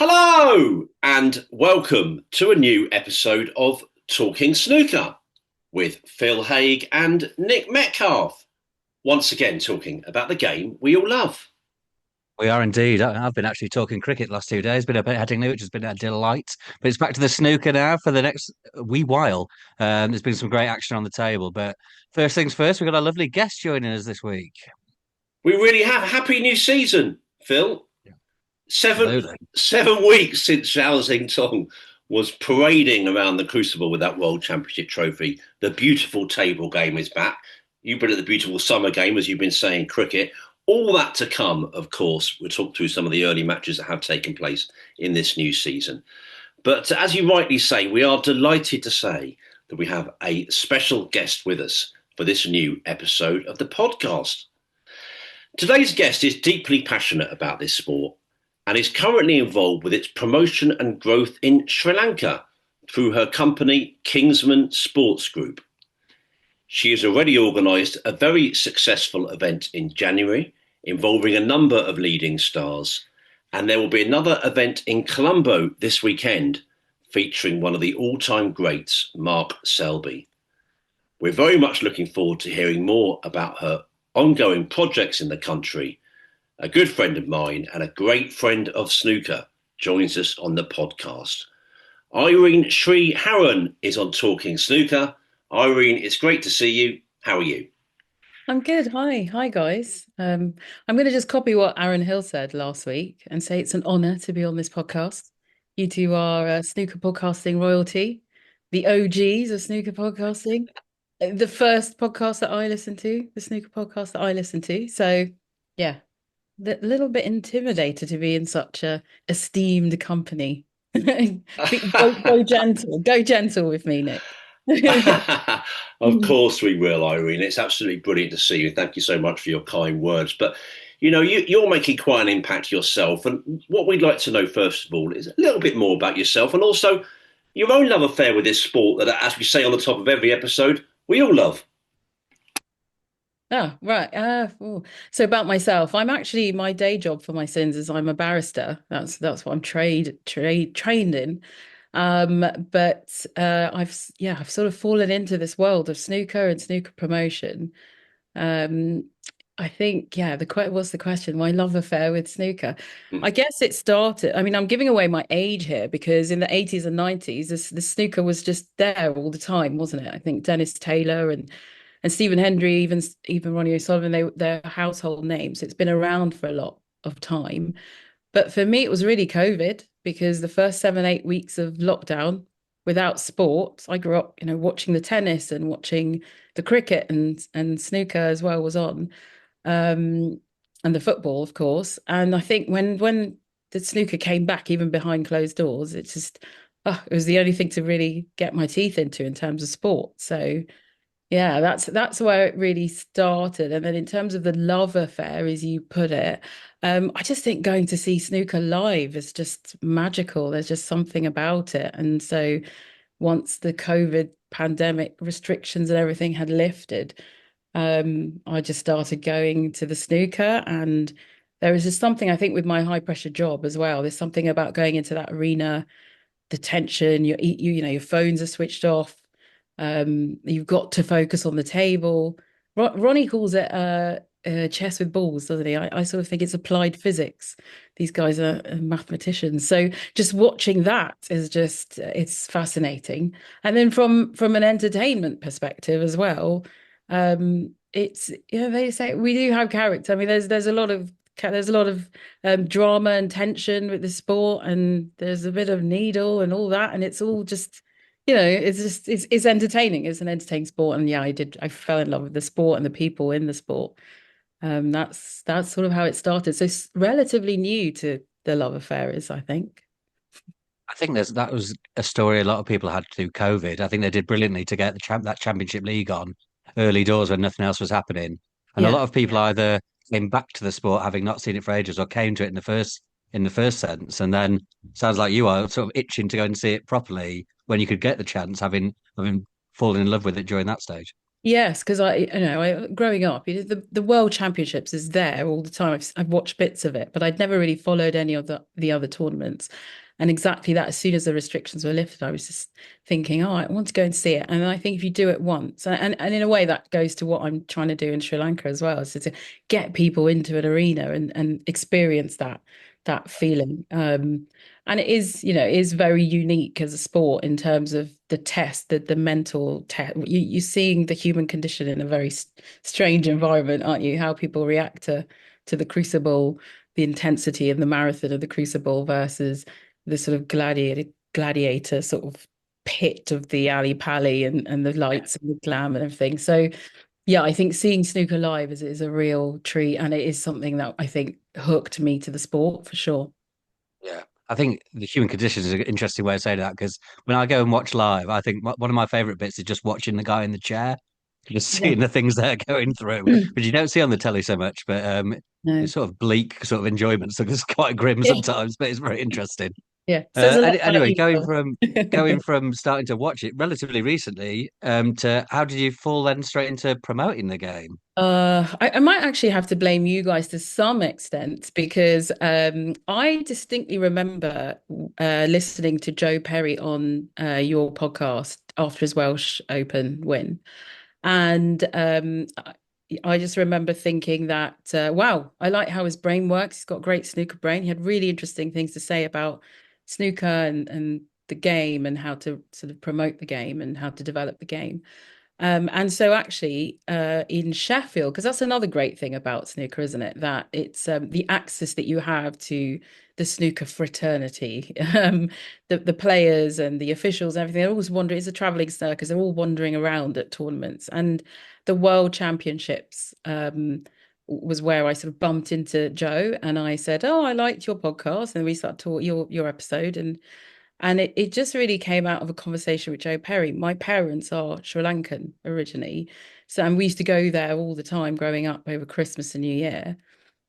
Hello and welcome to a new episode of Talking Snooker with Phil Haig and Nick Metcalf. Once again, talking about the game we all love. We are indeed. I've been actually talking cricket the last 2 days. Been a bit heading new, which has been a delight. But it's back to the snooker now for the next wee while. There's been some great action on the table. But first things first, we've got a lovely guest joining us this week. We really have a happy new season, Phil. Yeah. Seven Absolutely. 7 weeks since Zhao Xingtong was parading around the Crucible with that World Championship trophy. The beautiful table game is back. You've been at the beautiful summer game, as you've been saying, cricket. All that to come, of course. We'll talk through some of the early matches that have taken place in this new season. But as you rightly say, we are delighted to say that we have a special guest with us for this new episode of the podcast. Today's guest is deeply passionate about this sport and is currently involved with its promotion and growth in Sri Lanka through her company, Kingsman Sports Group. She has already organised a very successful event in January involving a number of leading stars, and there will be another event in Colombo this weekend featuring one of the all-time greats, Mark Selby. We're very much looking forward to hearing more about her ongoing projects in the country. A good friend of mine and a great friend of snooker joins us on the podcast. Irene Sriharan is on Talking Snooker. Irene, it's great to see you. How are you? I'm good. Hi, guys. I'm going to just copy what Aaron Hill said last week and say it's an honor to be on this podcast. You two are snooker podcasting royalty, the OGs of snooker podcasting, the first podcast that I listened to, the snooker podcast that I listened to. So, yeah, a little bit intimidated to be in such a esteemed company. Go gentle with me, Nick. Of course we will, Irene. It's absolutely brilliant to see you. Thank you so much for your kind words. But you're making quite an impact yourself. And what we'd like to know, first of all, is a little bit more about yourself and also your own love affair with this sport that, as we say on the top of every episode, we all love. Oh, right. So about myself, I'm actually my day job for my sins is I'm a barrister. That's what I'm trained in. But I've sort of fallen into this world of snooker and snooker promotion. Um, I think what's the question? My love affair with snooker. I guess it started. I mean, I'm giving away my age here because in the 80s and 90s, the snooker was just there all the time, wasn't it? I think Dennis Taylor and Stephen Hendry, even Ronnie O'Sullivan, they're household names. It's been around for a lot of time. But for me, it was really COVID because the first 7, 8 weeks of lockdown without sport, I grew up, watching the tennis and watching the cricket and snooker as well was on, um, and the football, of course. And I think when the snooker came back, even behind closed doors, it was the only thing to really get my teeth into in terms of sport. So yeah, that's where it really started. And then in terms of the love affair, as you put it, I just think going to see snooker live is just magical. There's just something about it. And so once the COVID pandemic restrictions and everything had lifted, I just started going to the snooker. And there was just something I think with my high pressure job as well. There's something about going into that arena, the tension, your phones are switched off. You've got to focus on the table. Ronnie calls it chess with balls, doesn't he? I sort of think it's applied physics. These guys are mathematicians. So just watching that is it's fascinating. And then from an entertainment perspective as well, it's they say we do have character. I mean, there's a lot of drama and tension with the sport, and there's a bit of needle and all that, and it's all just it's entertaining. It's an entertaining sport. And yeah, I fell in love with the sport and the people in the sport. That's sort of how it started. So it's relatively new to the love affair is, I think. I think that was a story a lot of people had through COVID. I think they did brilliantly to get that Championship League on early doors when nothing else was happening. And a Yeah. lot of people either came back to the sport having not seen it for ages or came to it in the first sense. And then sounds like you are sort of itching to go and see it properly when you could get the chance, having fallen in love with it during that stage. Yes, because growing up, the World Championships is there all the time. I've watched bits of it, but I'd never really followed any of the other tournaments. And exactly that, as soon as the restrictions were lifted, I was just thinking, oh, I want to go and see it. And I think if you do it once, and in a way that goes to what I'm trying to do in Sri Lanka as well, is to get people into an arena and experience that feeling. And it is, it is very unique as a sport in terms of the test, the mental test. You're seeing the human condition in a very strange environment, aren't you? How people react to the crucible, the intensity and the marathon of the crucible versus the sort of gladiator sort of pit of the alley pally and the lights and the glam and everything. So yeah, I think seeing snooker live is a real treat, and it is something that I think hooked me to the sport for sure. Yeah. I think the human condition is an interesting way of saying that because when I go and watch live, I think one of my favorite bits is just watching the guy in the chair, just Yeah. seeing the things they're going through, which you don't see on the telly so much. But No. it's sort of bleak sort of enjoyment, so it's quite grim Yeah. sometimes, but it's very interesting. Yeah. Says a lot about Anyway, you, Phil. going from starting to watch it relatively recently, to how did you fall then straight into promoting the game? I might actually have to blame you guys to some extent because I distinctly remember listening to Joe Perry on your podcast after his Welsh Open win. And I just remember thinking that, wow, I like how his brain works. He's got a great snooker brain. He had really interesting things to say about snooker and the game and how to sort of promote the game and how to develop the game. And so actually in Sheffield, because that's another great thing about snooker, isn't it? That it's the access that you have to the snooker fraternity. The players and the officials and everything, they're always wandering, it's a traveling circus, they're all wandering around at tournaments. And the World Championships was where I sort of bumped into Joe and I said, oh, I liked your podcast. And we started to your episode and it just really came out of a conversation with Joe Perry. My parents are Sri Lankan originally. So, and we used to go there all the time growing up over Christmas and New Year.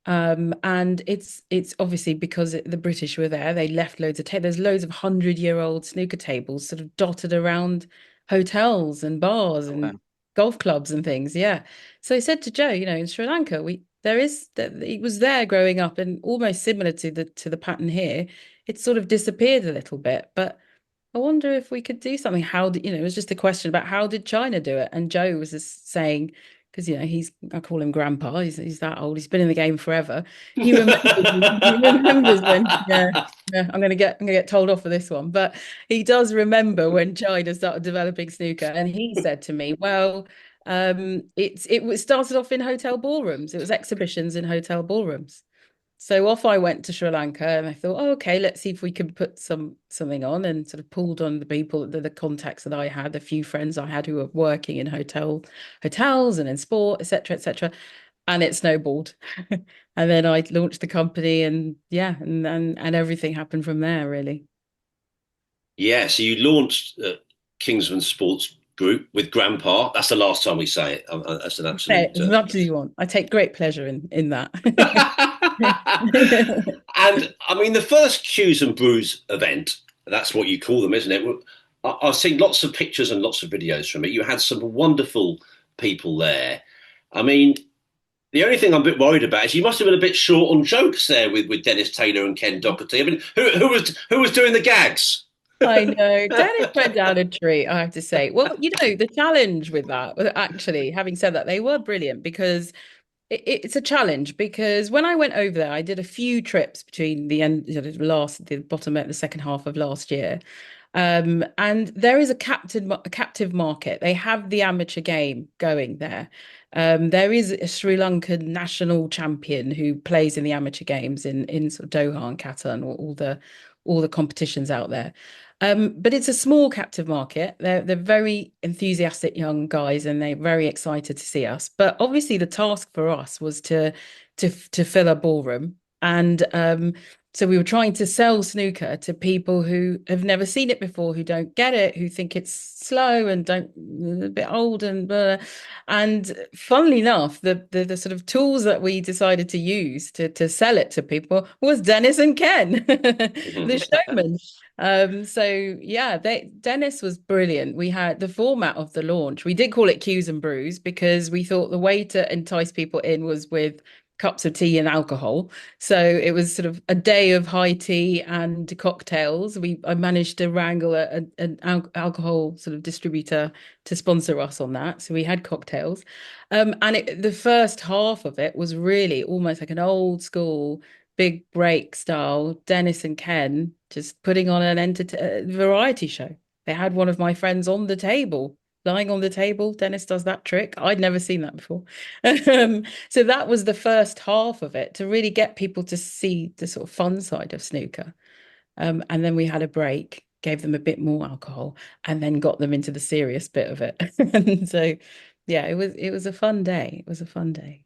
And it's obviously because the British were there, they left loads of there's loads of 100-year-old snooker tables sort of dotted around hotels and bars Oh, and wow. golf clubs and things. Yeah. So I said to Joe, in Sri Lanka, there is that it was there growing up and almost similar to the pattern here. It's sort of disappeared a little bit, but I wonder if we could do something. It was just a question about how did China do it? And Joe was just saying, because I call him grandpa, he's that old, he's been in the game forever. He remembers when, yeah, I'm gonna get told off for this one, but he does remember when China started developing snooker, and he said to me, well, it started off in hotel ballrooms. It was exhibitions in hotel ballrooms. So off I went to Sri Lanka and I thought, oh, okay, let's see if we can put something on and sort of pulled on the people, the contacts that I had, a few friends I had who were working in hotels and in sport, etc., etc. And it snowballed. And then I launched the company and yeah, and everything happened from there, really. Yeah, so you launched Kingsman Sports Group with Grandpa. That's the last time we say it. That's an Say it absolute. as much as you want. I take great pleasure in that. And I mean, the first Cues and Brews event, that's what you call them, isn't it? I've seen lots of pictures and lots of videos from it. You had some wonderful people there. I mean, the only thing I'm a bit worried about is you must have been a bit short on jokes there with Dennis Taylor and Ken Doherty. I mean, who was doing the gags? I know. Dennis went down a tree, I have to say. Well, the challenge with that, actually, having said that, they were brilliant because it's a challenge because when I went over there, I did a few trips between the end, the bottom at the second half of last year. And there is a captive market. They have the amateur game going there. There is a Sri Lankan national champion who plays in the amateur games in sort of Doha and Qatar and all the competitions out there. But it's a small captive market. They're very enthusiastic young guys, and they're very excited to see us. But obviously, the task for us was to fill a ballroom, and So we were trying to sell snooker to people who have never seen it before, who don't get it, who think it's slow and don't a bit old and blah. And funnily enough, the sort of tools that we decided to use to sell it to people was Dennis and Ken, the showman. So yeah, Dennis was brilliant. We had the format of the launch. We did call it Cues and Brews because we thought the way to entice people in was with cups of tea and alcohol. So it was sort of a day of high tea and cocktails. I managed to wrangle an alcohol sort of distributor to sponsor us on that. So we had cocktails. And the first half of it was really almost like an old school big break style, Dennis and Ken just putting on an variety show. They had one of my friends on the table, lying on the table. Dennis does that trick. I'd never seen that before. So that was the first half of it to really get people to see the sort of fun side of snooker. And then we had a break, gave them a bit more alcohol, and then got them into the serious bit of it. And so, yeah, it was a fun day. It was a fun day.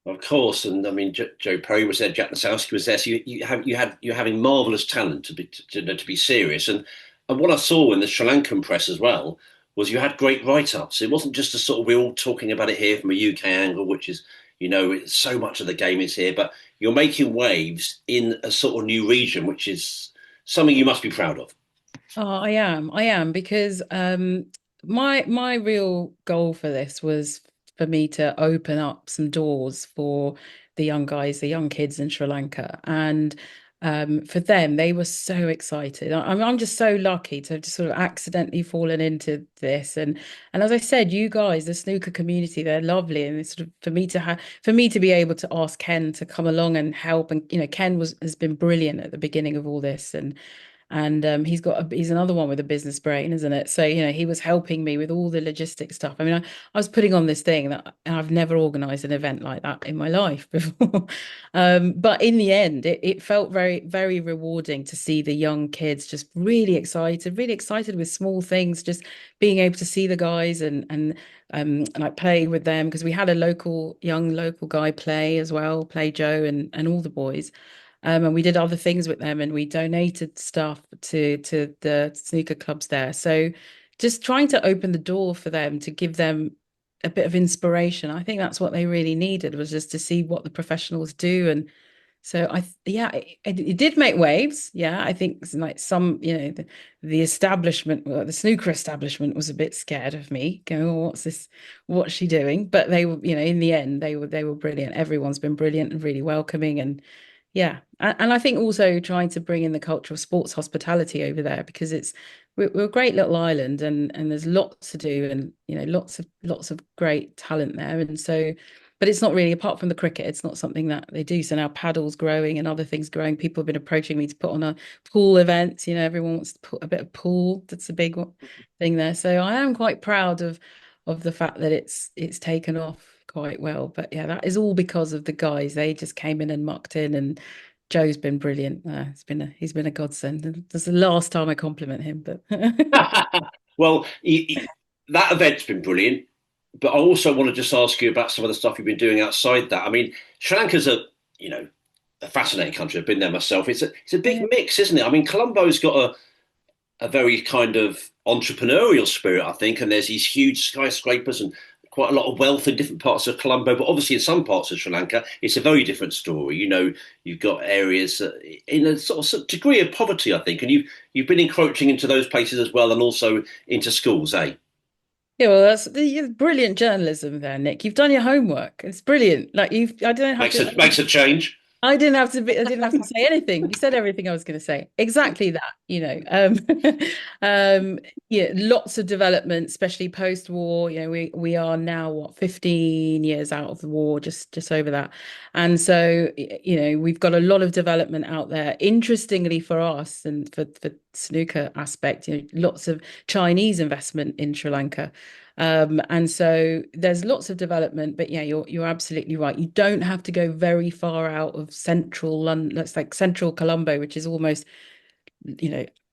Of course, and I mean Joe Perry was there, Jack Nosowski was there. So you're having marvelous talent to be serious. And what I saw in the Sri Lankan press as well was you had great write-ups. It wasn't just a sort of we're all talking about it here from a UK angle, which is so much of the game is here, but you're making waves in a sort of new region, which is something you must be proud of. Oh, I am because my real goal for this was for me to open up some doors for the young guys, the young kids in Sri Lanka. And for them, they were so excited. I'm just so lucky to have just sort of accidentally fallen into this. And as I said, you guys, the snooker community, they're lovely. And it's sort of for me to be able to ask Ken to come along and help. And Ken has been brilliant at the beginning of all this. And he's another one with a business brain, isn't it? So he was helping me with all the logistic stuff. I mean, I was putting on this thing that I've never organized an event like that in my life before. But in the end, it felt very, very rewarding to see the young kids just really excited with small things, just being able to see the guys and like play with them because we had a young local guy play as well, play Joe and all the boys. And we did other things with them and we donated stuff to the snooker clubs there. So just trying to open the door for them to give them a bit of inspiration. I think that's what they really needed was just to see what the professionals do. And so yeah, it did make waves. Yeah, I think like the establishment, the snooker establishment was a bit scared of me. Going, oh, what's this? What's she doing? But they were, in the end, they were brilliant. Everyone's been brilliant and really welcoming and yeah, and I think also trying to bring in the culture of sports hospitality over there because we're a great little island and there's lots to do and lots of great talent there and so, but it's not really apart from the cricket, it's not something that they do. So now paddle's growing and other things growing. People have been approaching me to put on a pool event. Everyone wants to put a bit of pool. That's a big thing there. So I am quite proud of the fact that it's taken off quite well. But yeah, that is all because of the guys. They just came in and mucked in, and Joe's been brilliant. He's been a godsend. That's the last time I compliment him, but Well, that event's been brilliant, but I also want to just ask you about some of the stuff you've been doing outside that. I mean, Sri Lanka's a fascinating country. I've been there myself. It's a big mix, isn't it? I mean, Colombo's got a very kind of entrepreneurial spirit, I think, and there's these huge skyscrapers and quite a lot of wealth in different parts of Colombo, but obviously in some parts of Sri Lanka, it's a very different story. You've got areas in a sort of degree of poverty, I think, and you've been encroaching into those places as well, and also into schools, eh? yeah, well, that's brilliant journalism there, Nick. You've done your homework. It's brilliant. Like I don't have to. Makes a change. I didn't have to say anything. You said everything I was going to say. Exactly that. Yeah, lots of development, especially post-war. We are now 15 years out of the war, just over that. And so, we've got a lot of development out there. Interestingly for us and for snooker aspect, lots of Chinese investment in Sri Lanka. And so there's lots of development, but yeah, you're absolutely right. You don't have to go very far out of central London. That's like central Colombo, which is almost,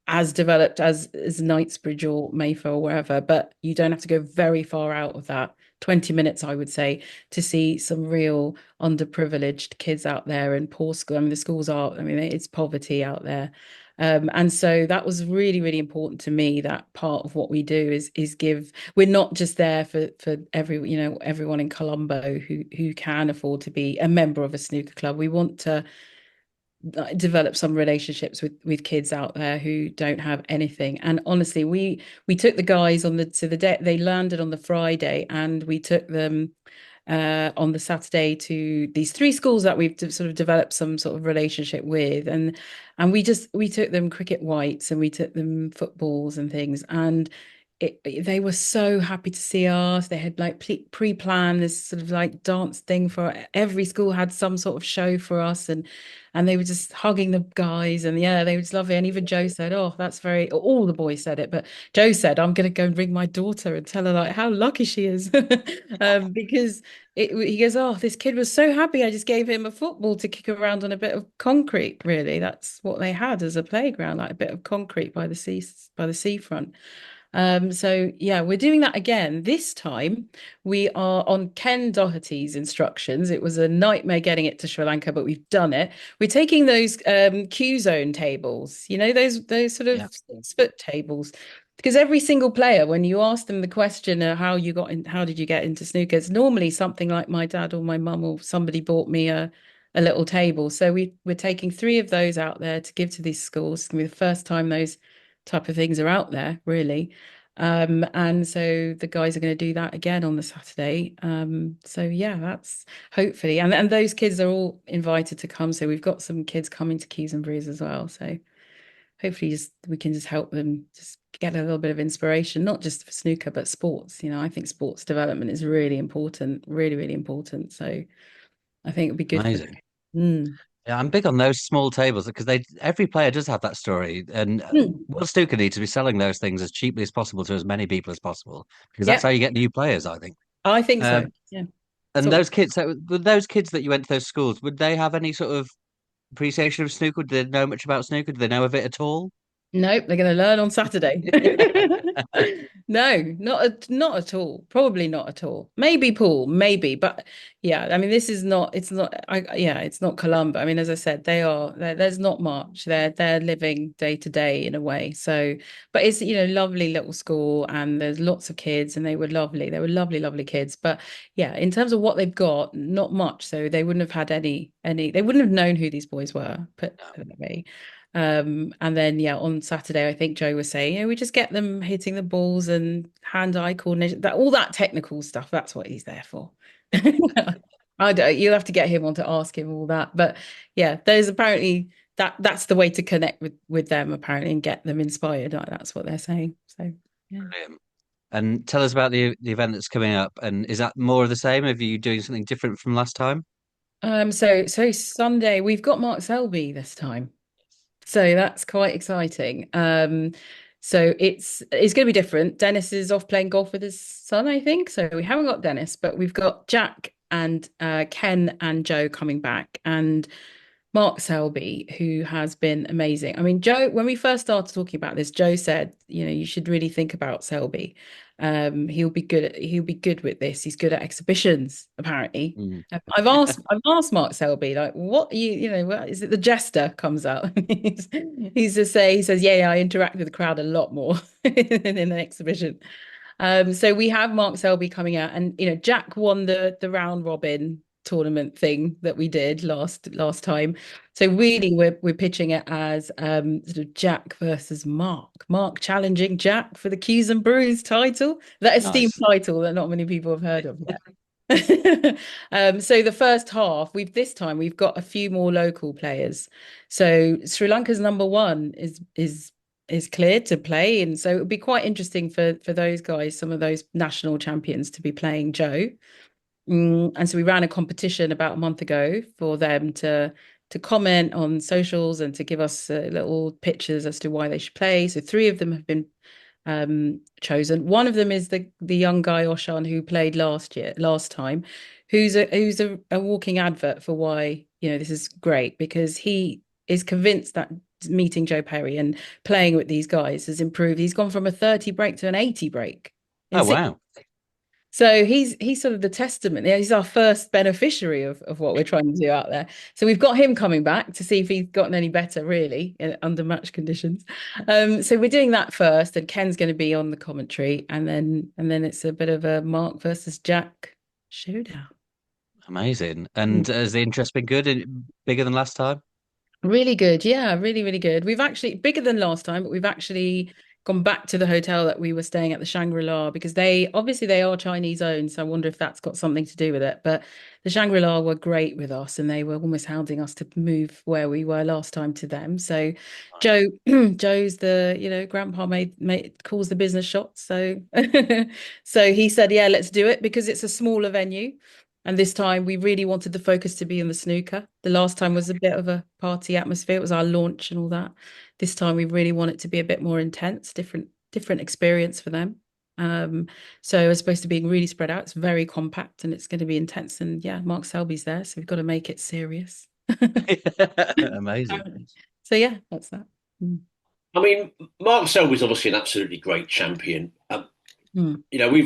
as developed as Knightsbridge or Mayfair or wherever, but you don't have to go very far out of that 20 minutes, I would say, to see some real underprivileged kids out there in poor school. I mean, the schools are, I mean, it's poverty out there. And so that was really, really important to me. That part of what we do is give. We're not just there for every, everyone in Colombo who can afford to be a member of a snooker club. We want to develop some relationships with kids out there who don't have anything. And honestly, we took the guys on the day they landed on the Friday, and we took them on the Saturday to these three schools that we've sort of developed some sort of relationship with, and we took them cricket whites, and we took them footballs and things, and they were so happy to see us. They had like pre-planned this sort of like dance thing for every school, had some sort of show for us, and they were just hugging the guys, and yeah, they were just lovely. And even Joe said, "Oh, that's very." All the boys said it, but Joe said, "I'm going to go and ring my daughter and tell her like how lucky she is," because he goes, "Oh, this kid was so happy. I just gave him a football to kick around on a bit of concrete. Really, that's what they had as a playground, like a bit of concrete by the seafront." So yeah, we're doing that again. This time we are on Ken Doherty's instructions. It was a nightmare getting it to Sri Lanka, but we've done it. We're taking those Q zone tables, those sort of Yeah. 6 foot tables. Because every single player, when you ask them the question, how did you get into snooker? It's normally something like my dad or my mum or somebody bought me a little table. So we're taking 3 of those out there to give to these schools. It's gonna be the first time those type of things are out there, really. And so the guys are going to do that again on the Saturday. So yeah, that's hopefully, and those kids are all invited to come. So we've got some kids coming to Cues and Brews as well. So hopefully just we can just help them just get a little bit of inspiration, not just for snooker, but sports. I think sports development is really important, really, really important. So I think it'd be good for them. Amazing. Mm. Yeah, I'm big on those small tables because every player does have that story, and Mm. World Snooker need to be selling those things as cheaply as possible to as many people as possible because that's Yeah, how you get new players, I think. I think so. Um, Yeah. and So those kids those kids that you went to those schools, would they have any sort of appreciation of snooker? Do they know much about snooker? Do they know of it at all? nope, they're going to learn on Saturday. No, not at all. Probably not at all. Maybe pool, maybe, but yeah. I mean, this is not. It's not. Yeah, it's not Colombo. I mean, as I said, there's not much. They're living day to day in a way. So, but it's lovely little school, and there's lots of kids, and they were lovely. They were lovely, lovely kids. But yeah, in terms of what they've got, not much. So they wouldn't have had any. They wouldn't have known who these boys were. Put it that way. And then yeah, on Saturday, I think Joe was saying, we just get them hitting the balls and hand-eye coordination, that all that technical stuff. That's what he's there for. I don't, you'll have to get him on to ask him all that. But yeah, there's apparently that's the way to connect with them apparently and get them inspired. That's what they're saying. So yeah. Brilliant. And tell us about the event that's coming up. And is that more of the same? Are you doing something different from last time? So Sunday we've got Mark Selby this time. So that's quite exciting. So it's going to be different. Dennis is off playing golf with his son, I think. So we haven't got Dennis, but we've got Jack and Ken and Joe coming back, and Mark Selby, who has been amazing. I mean, Joe, when we first started talking about this, Joe said, you should really think about Selby. He'll be good with this. He's good at exhibitions, apparently. Mm. I've asked Mark Selby, like, what what is it? The jester comes out. He says, yeah, I interact with the crowd a lot more in an exhibition. So we have Mark Selby coming out, and Jack won the round robin tournament thing that we did last time. So really, we're pitching it as sort of Jack versus Mark. Mark challenging Jack for the Cues and Brews title, that esteemed Nice. title that not many people have heard of yet. So the first half, this time we've got a few more local players. So Sri Lanka's number one is cleared to play, and so it would be quite interesting for those guys, some of those national champions, to be playing Joe. And so we ran a competition about a month ago for them to comment on socials and to give us little pictures as to why they should play. So 3 of them have been chosen. One of them is the young guy Oshan who played last time, who's a walking advert for why this is great, because he is convinced that meeting Joe Perry and playing with these guys has improved. He's gone from a 30 break to an 80 break in Oh, six. wow. So he's sort of the testament. Yeah, he's our first beneficiary of what we're trying to do out there. So we've got him coming back to see if he's gotten any better, really, under match conditions. So we're doing that first, and Ken's going to be on the commentary, and then it's a bit of a Mark versus Jack showdown. Amazing. And has the interest been good and bigger than last time? Really good. Yeah, really, really good. We've actually bigger than last time, but we've actually gone back to the hotel that we were staying at, the Shangri-La, because they are Chinese owned. So I wonder if that's got something to do with it. But the Shangri-La were great with us, and they were almost hounding us to move where we were last time to them. So Joe, Joe's grandpa made calls the business shots. So so he said, yeah, let's do it because it's a smaller venue. And this time we really wanted the focus to be on the snooker. The last time was a bit of a party atmosphere. It was our launch and all that. This time we really want it to be a bit more intense, different experience for them. Um, so as opposed to being really spread out, it's very compact and it's going to be intense. And yeah, Mark Selby's there, so we've got to make it serious. Amazing. So yeah, that's that. Mm. I mean, Mark Selby's obviously an absolutely great champion. Mm.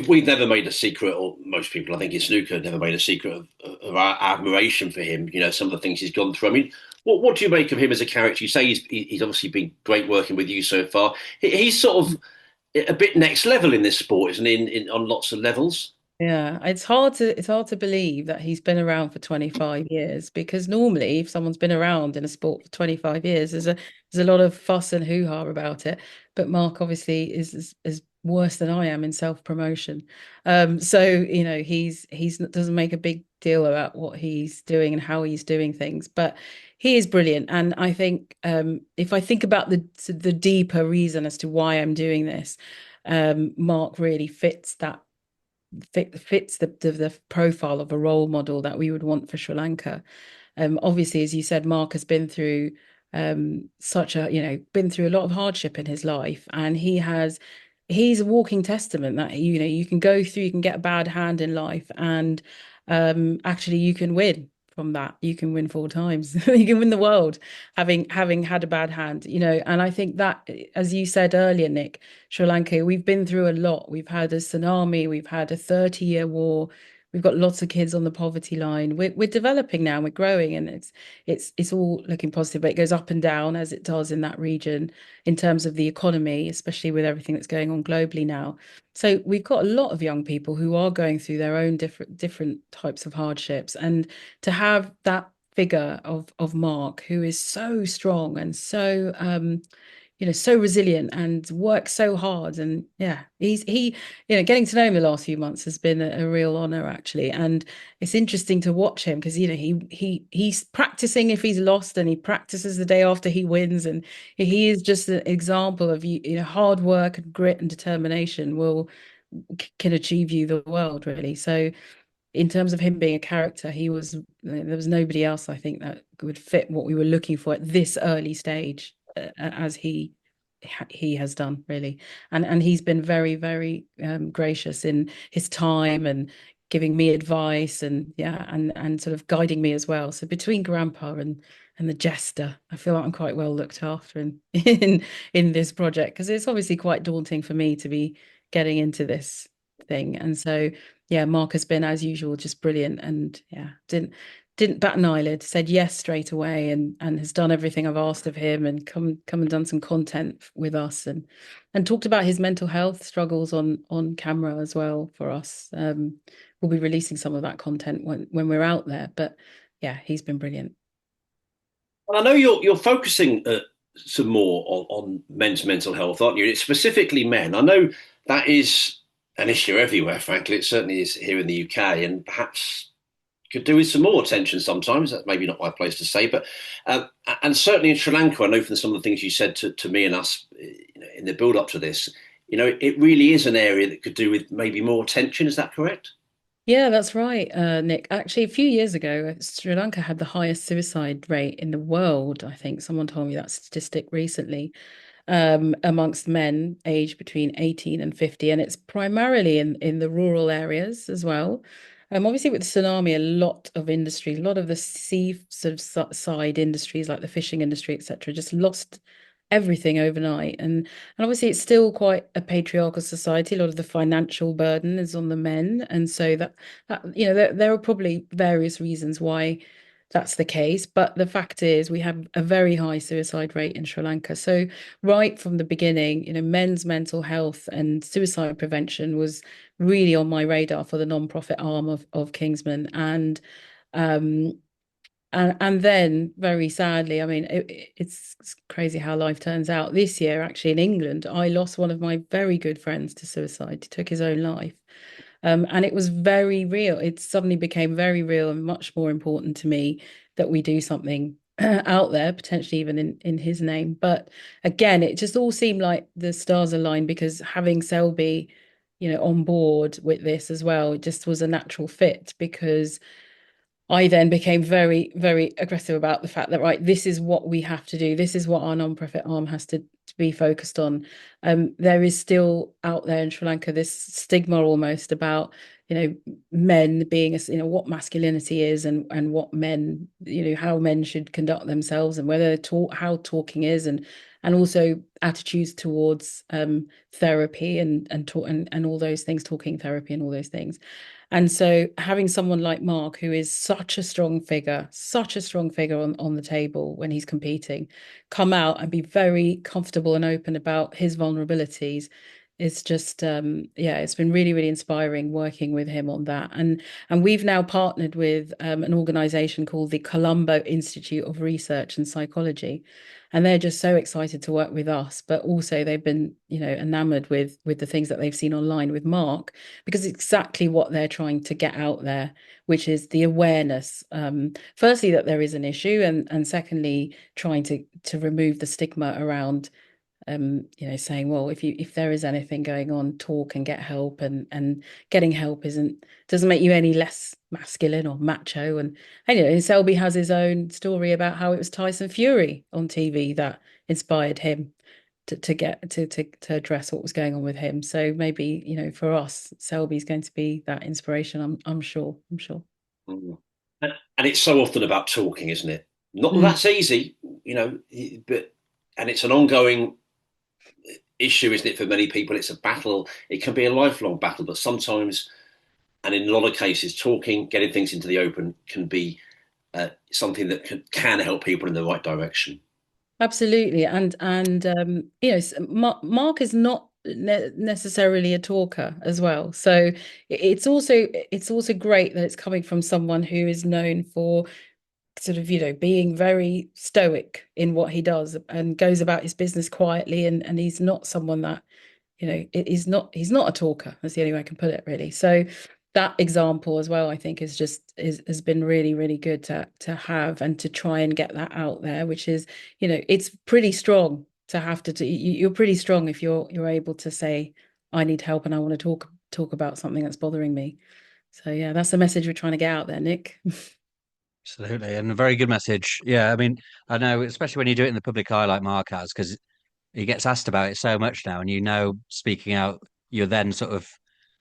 We've never made a secret, or most people, I think, in snooker, never made a secret of our admiration for him. Some of the things he's gone through. I mean, what do you make of him as a character? You say he's obviously been great working with you so far. He's sort of a bit next level in this sport, isn't he? On lots of levels. Yeah, it's hard to believe that he's been around for 25 years because normally if someone's been around in a sport for 25 years, there's a lot of fuss and hoo-ha about it. But Mark obviously is worse than I am in self-promotion. So he's doesn't make a big deal about what he's doing and how he's doing things, but he is brilliant. And I think if I think about the deeper reason as to why I'm doing this, Mark really fits the profile of a role model that we would want for Sri Lanka. Obviously, as you said, Mark has been through been through a lot of hardship in his life, and he's a walking testament that you can go through, you can get a bad hand in life, and actually you can win from that. You can win 4 times. You can win the world having had a bad hand, and I think that, as you said earlier, Nick, Sri Lanka, we've been through a lot. We've had a tsunami, we've had a 30-year war, we've got lots of kids on the poverty line. We're developing now, we're growing, and it's all looking positive, but it goes up and down as it does in that region in terms of the economy, especially with everything that's going on globally now. So we've got a lot of young people who are going through their own different types of hardships, and to have that figure of Mark, who is so strong and so resilient and works so hard. And yeah, getting to know him the last few months has been a real honor, actually. And it's interesting to watch him because he's practicing if he's lost, and he practices the day after he wins, and he is just an example of hard work and grit and determination can achieve you the world, really. So in terms of him being a character, there was nobody else, I think, that would fit what we were looking for at this early stage, as he has done, really. And he's been very, very gracious in his time and giving me advice, and yeah, and sort of guiding me as well. So between grandpa and the jester, I feel like I'm quite well looked after in this project, because it's obviously quite daunting for me to be getting into this thing. And so yeah, Mark has been, as usual, just brilliant, and yeah, didn't bat an eyelid, said yes straight away, and has done everything I've asked of him, and come and done some content with us, and talked about his mental health struggles on camera as well for us. We'll be releasing some of that content when we're out there, but yeah, he's been brilliant. Well, I know you're focusing some more on men's mental health, aren't you? It's specifically men. I know that is an issue everywhere. Frankly, it certainly is here in the UK, and perhaps could do with some more attention sometimes. That's maybe not my place to say, but and certainly in Sri Lanka, I know from some of the things you said to me and us, in the build up to this, it really is an area that could do with maybe more attention. Is that correct? Yeah, that's right, Nick. Actually, a few years ago, Sri Lanka had the highest suicide rate in the world. I think someone told me that statistic recently, amongst men aged between 18 and 50, and it's primarily in the rural areas as well. Obviously, with the tsunami, a lot of a lot of the sea sort of side industries like the fishing industry, etc., just lost everything overnight. And obviously it's still quite a patriarchal society. A lot of the financial burden is on the men. And so there are probably various reasons why that's the case. But the fact is we have a very high suicide rate in Sri Lanka. So right from the beginning, men's mental health and suicide prevention was really on my radar for the non-profit arm of Kingsman. Um, and then, very sadly, I mean, it's crazy how life turns out. This year, actually, in England, I lost one of my very good friends to suicide. He took his own life. And it was very real. It suddenly became very real and much more important to me that we do something out there, potentially even in his name. But again, it just all seemed like the stars aligned because having Selby, on board with this as well, it just was a natural fit because I then became very, very aggressive about the fact that, right, this is what we have to do. This is what our non-profit arm has to be focused on. There is still out there in Sri Lanka this stigma almost about, men being, what masculinity is and what men, how men should conduct themselves and whether how talking is and also attitudes towards therapy and all those things, talking therapy and all those things. And so having someone like Mark, who is such a strong figure on the table when he's competing, come out and be very comfortable and open about his vulnerabilities, it's just yeah, it's been really, really inspiring working with him on that. And we've now partnered with an organization called the Colombo Institute of Research and Psychology. And they're just so excited to work with us, but also they've been, enamored with the things that they've seen online with Mark because it's exactly what they're trying to get out there, which is the awareness. Firstly, that there is an issue, and secondly, trying to remove the stigma around, saying, well, if there is anything going on, talk and get help, and getting help doesn't make you any less masculine or macho. And Selby has his own story about how it was Tyson Fury on TV that inspired him to address what was going on with him. So maybe, for us, Selby's going to be that inspiration. I'm sure. I'm sure. Mm. And it's so often about talking, isn't it? Not that Mm, that's easy, but and it's an ongoing issue, isn't it? For many people, it's a battle. It can be a lifelong battle, but sometimes, and in a lot of cases, talking, getting things into the open can be something that can help people in the right direction. absolutely. And Mark is not necessarily a talker as well. So it's also great that it's coming from someone who is known for sort of, being very stoic in what he does and goes about his business quietly, and he's not someone that, he's not a talker. That's the only way I can put it, really. So that example as well, I think, has been really, really good to have and to try and get that out there, which is, it's pretty strong to have to do. You're pretty strong if you're able to say, I need help and I want to talk about something that's bothering me. So yeah, that's the message we're trying to get out there, Nick. Absolutely, and a very good message. Yeah, I mean, I know, especially when you do it in the public eye like Mark has, because he gets asked about it so much now, and speaking out, you're then sort of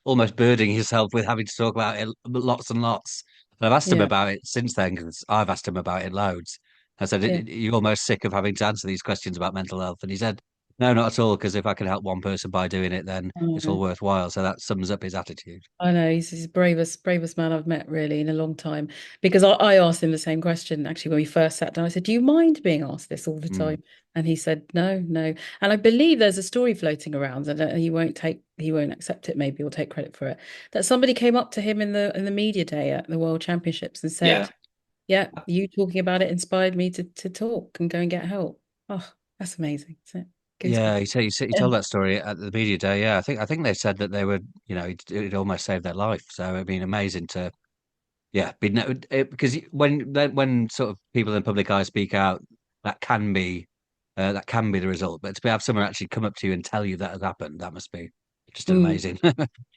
almost burdening yourself with having to talk about it lots and lots. And I've asked him Yeah, about it since then because I've asked him about it loads. I said, yeah. You're almost sick of having to answer these questions about mental health." And he said, "No, not at all, because if I can help one person by doing it, then it's all worthwhile." So that sums up his attitude. I know he's the bravest man I've met really in a long time. Because I asked him the same question actually when we first sat down. I said, "Do you mind being asked this all the Mm. time?" And he said, "No, no." And I believe there's a story floating around, and he won't accept it maybe or take credit for it. That somebody came up to him in the media day at the World Championships and Yeah. said, "Yeah, you talking about it inspired me to talk and go and get help." Oh, that's amazing, isn't it? Yeah, Goosebumps. he Yeah. told that story at the media day. Yeah, I think they said that they were, it almost saved their life. So it'd been amazing to, yeah, because when sort of people in the public eye speak out, that can be that can be the result. But to have someone actually come up to you and tell you that has happened, that must be just an Mm, amazing,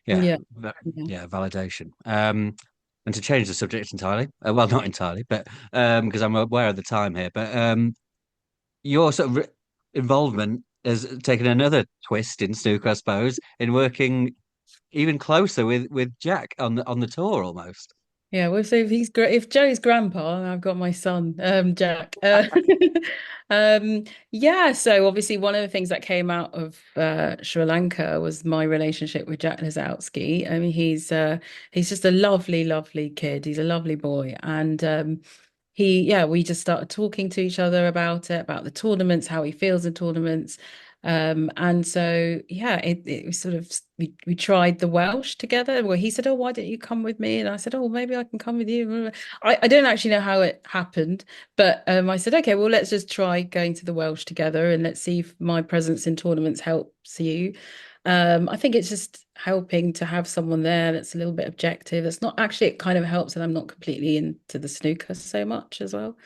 yeah, yeah. Yeah. yeah, validation. And to change the subject entirely, well, not entirely, but because I'm aware of the time here, but your sort of involvement has taken another twist in snooker, I suppose, in working even closer with Jack on the tour almost. Yeah, well, so if he's if Joe's grandpa, I've got my son, Jack. Yeah, so obviously one of the things that came out of Sri Lanka was my relationship with Jack Lazowski. I mean, he's just a lovely, lovely kid. He's a lovely boy, and yeah, we just started talking to each other about it, about the tournaments, how he feels in tournaments. And so yeah, it was sort of we tried the Welsh together where he said, "Oh, why don't you come with me?" And I said, "Oh, maybe I can come with you." I don't actually know how it happened, but I said, "Okay, well, let's just try going to the Welsh together and let's see if my presence in tournaments helps you." I think it's just helping to have someone there that's a little bit objective. That's not actually, it kind of helps that I'm not completely into the snooker so much as well.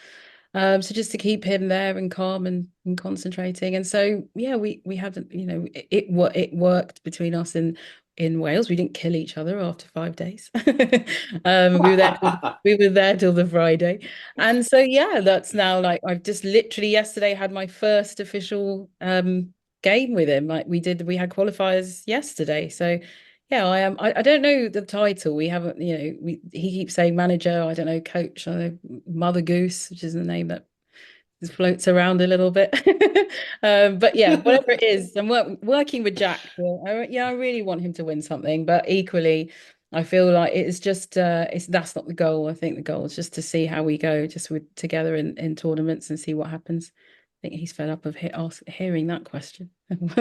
So just to keep him there and calm and concentrating. And so yeah, we had, it worked between us in Wales. We didn't kill each other after 5 days. We were there we were there till the Friday. And so yeah, that's now like I've just literally yesterday had my first official game with him. Like we had qualifiers yesterday. So yeah, I am. I don't know the title. We haven't, he keeps saying manager. I don't know, coach. I don't know, Mother Goose, which is the name that floats around a little bit. But yeah, whatever it is, I'm working with Jack. Yeah, I really want him to win something, but equally, I feel like it's just that's not the goal. I think the goal is just to see how we go, just with together in tournaments and see what happens. I think he's fed up of hearing that question. And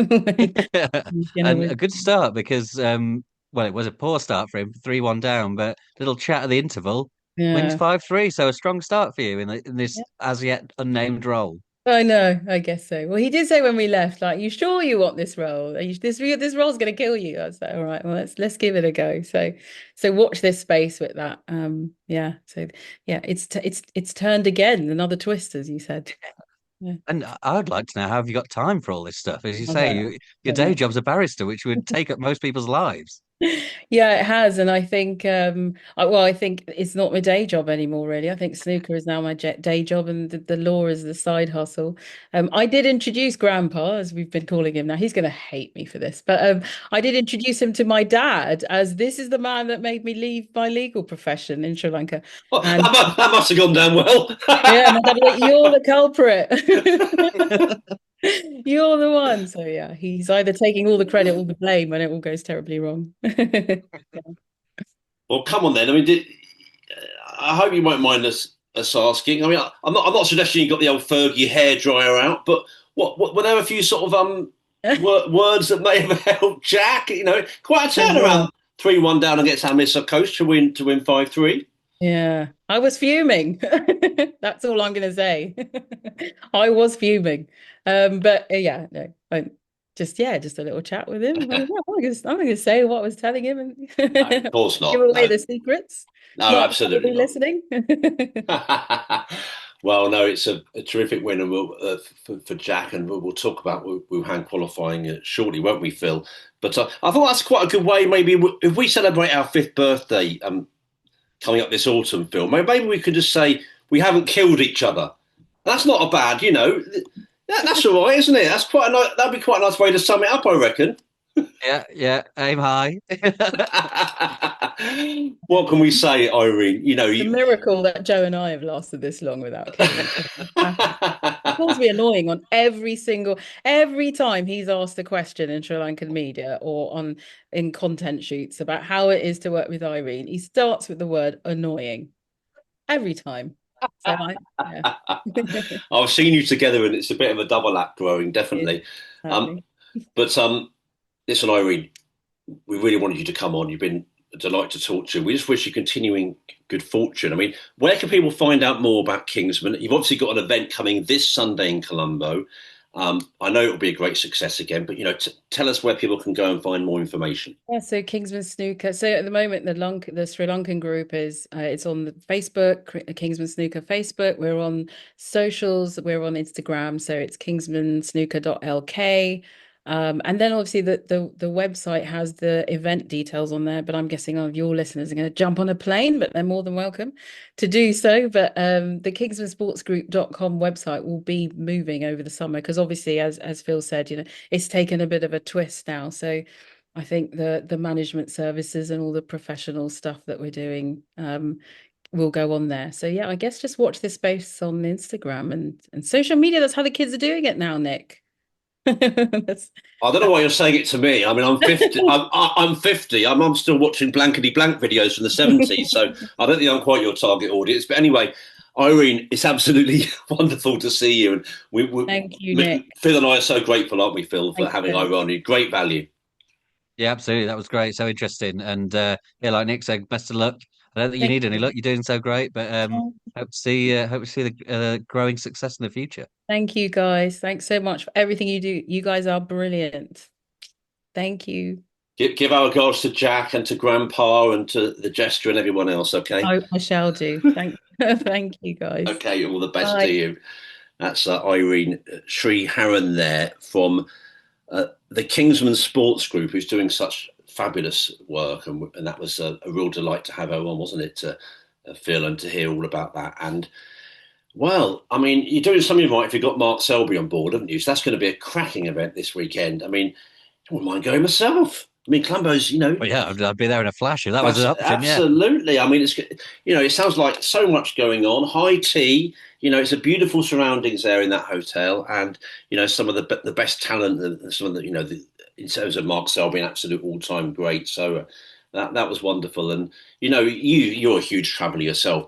a good start because well, it was a poor start for him, 3-1 down, but little chat at the interval, wins Yeah. 5-3. So a strong start for you in this as yet unnamed role. I know, I guess so. Well, he did say when we left, like, "You sure you want this role? This role's going to kill you." I was like, "All right, well, let's give it a go." So watch this space with that. Yeah. So yeah, it's turned again, another twist, as you said. Yeah. And I'd like to know, how have you got time for all this stuff? As you I say, don't know. your day job's a barrister, which would take up most people's lives. Yeah, it has, and I think I think it's not my day job anymore, really. I think snooker is now my day job, and the law is the side hustle. I did introduce Grandpa, as we've been calling him now. He's going to hate me for this, but I did introduce him to my dad as this is the man that made me leave my legal profession in Sri Lanka, Well, and that must have gone down well. yeah, my dad was like, "You're the culprit." You're the one. So yeah, he's either taking all the credit or the blame when it all goes terribly wrong. Well, come on then. I mean, I hope you won't mind us asking. I mean, I'm not suggesting you got the old Fergie hairdryer out, but what were there a few sort of words that may have helped Jack? Quite a turnaround, 3-1 down against our Mr. Coach to win 5-3. Yeah, I was fuming. That's all I'm going to say. I was fuming. But yeah, no, just a little chat with him. I'm gonna say what I was telling him and No, of course give not. away No, the secrets. no, Not that absolutely he'll be not. listening. Well, no, it's a terrific win, and for Jack, and we'll talk about Wuhan qualifying shortly, won't we, Phil? But I thought that's quite a good way. Maybe if we celebrate our fifth birthday coming up this autumn, Phil, maybe we could just say we haven't killed each other. That's not a bad, that's all right, isn't it? That'd be quite a nice way to sum it up, I reckon. Yeah, yeah, aim high. What can we say, Irene? The miracle that Joe and I have lasted this long without killing each other. He calls me annoying on every time he's asked a question in Sri Lankan media or in content shoots about how it is to work with Irene. He starts with the word annoying every time. So yeah. I've seen you together, and it's a bit of a double act growing, It is, definitely. Um, sadly. but listen, Irene, we really wanted you to come on. You've been a delight to talk to. We just wish you continuing good fortune. I mean, where can people find out more about Kingsman? You've obviously got an event coming this Sunday in Colombo. I know it'll be a great success again, but tell us where people can go and find more information. Yeah, so Kingsman Snooker. So at the moment, the Sri Lankan group is it's on the Facebook, Kingsman Snooker Facebook. We're on socials. We're on Instagram. So it's kingsmansnooker.lk. And then obviously the website has the event details on there. But I'm guessing all of your listeners are going to jump on a plane, but they're more than welcome to do so. But the kingsmansportsgroup.com website will be moving over the summer because obviously, as Phil said, it's taken a bit of a twist now. So I think the management services and all the professional stuff that we're doing will go on there. So yeah, I guess just watch this space on Instagram and social media. That's how the kids are doing it now, Nick. That's, I don't know why you're saying it to me. I mean, I'm 50. I'm 50. I'm still watching blankety blank videos from the 70s. So I don't think I'm quite your target audience. But anyway, Irene, it's absolutely wonderful to see you. And Thank you, Nick. Phil and I are so grateful, aren't we, Phil, for Thank having you. Irene? Great value. Yeah, absolutely. That was great. So interesting. And yeah, like Nick said, best of luck. I don't think you Thank need any you. luck. You're doing so great, but hope to see the growing success in the future. Thank you, guys. Thanks so much for everything you do. You guys are brilliant. Thank you. Give our regards to Jack and to Grandpa and to the Jester and everyone else, okay? I shall do. Thank you, guys. Okay, all the best to Bye. you. That's Irene Sriharan there from the Kingsman Sports Group, who's doing such fabulous work, and that was a real delight to have her on, wasn't it? To Phil and to hear all about that. And well, I mean, you're doing something right if you've got Mark Selby on board, haven't you? So that's going to be a cracking event this weekend. I mean, I wouldn't mind going myself. I mean, Colombo's, But yeah, I'd be there in a flash if that was that's an option. Yeah. absolutely. I mean, it sounds like so much going on. High tea. It's a beautiful surroundings there in that hotel, and some of the best talent, some of in terms of Mark Selby, an absolute all time great. So that was wonderful, and you're a huge traveller yourself.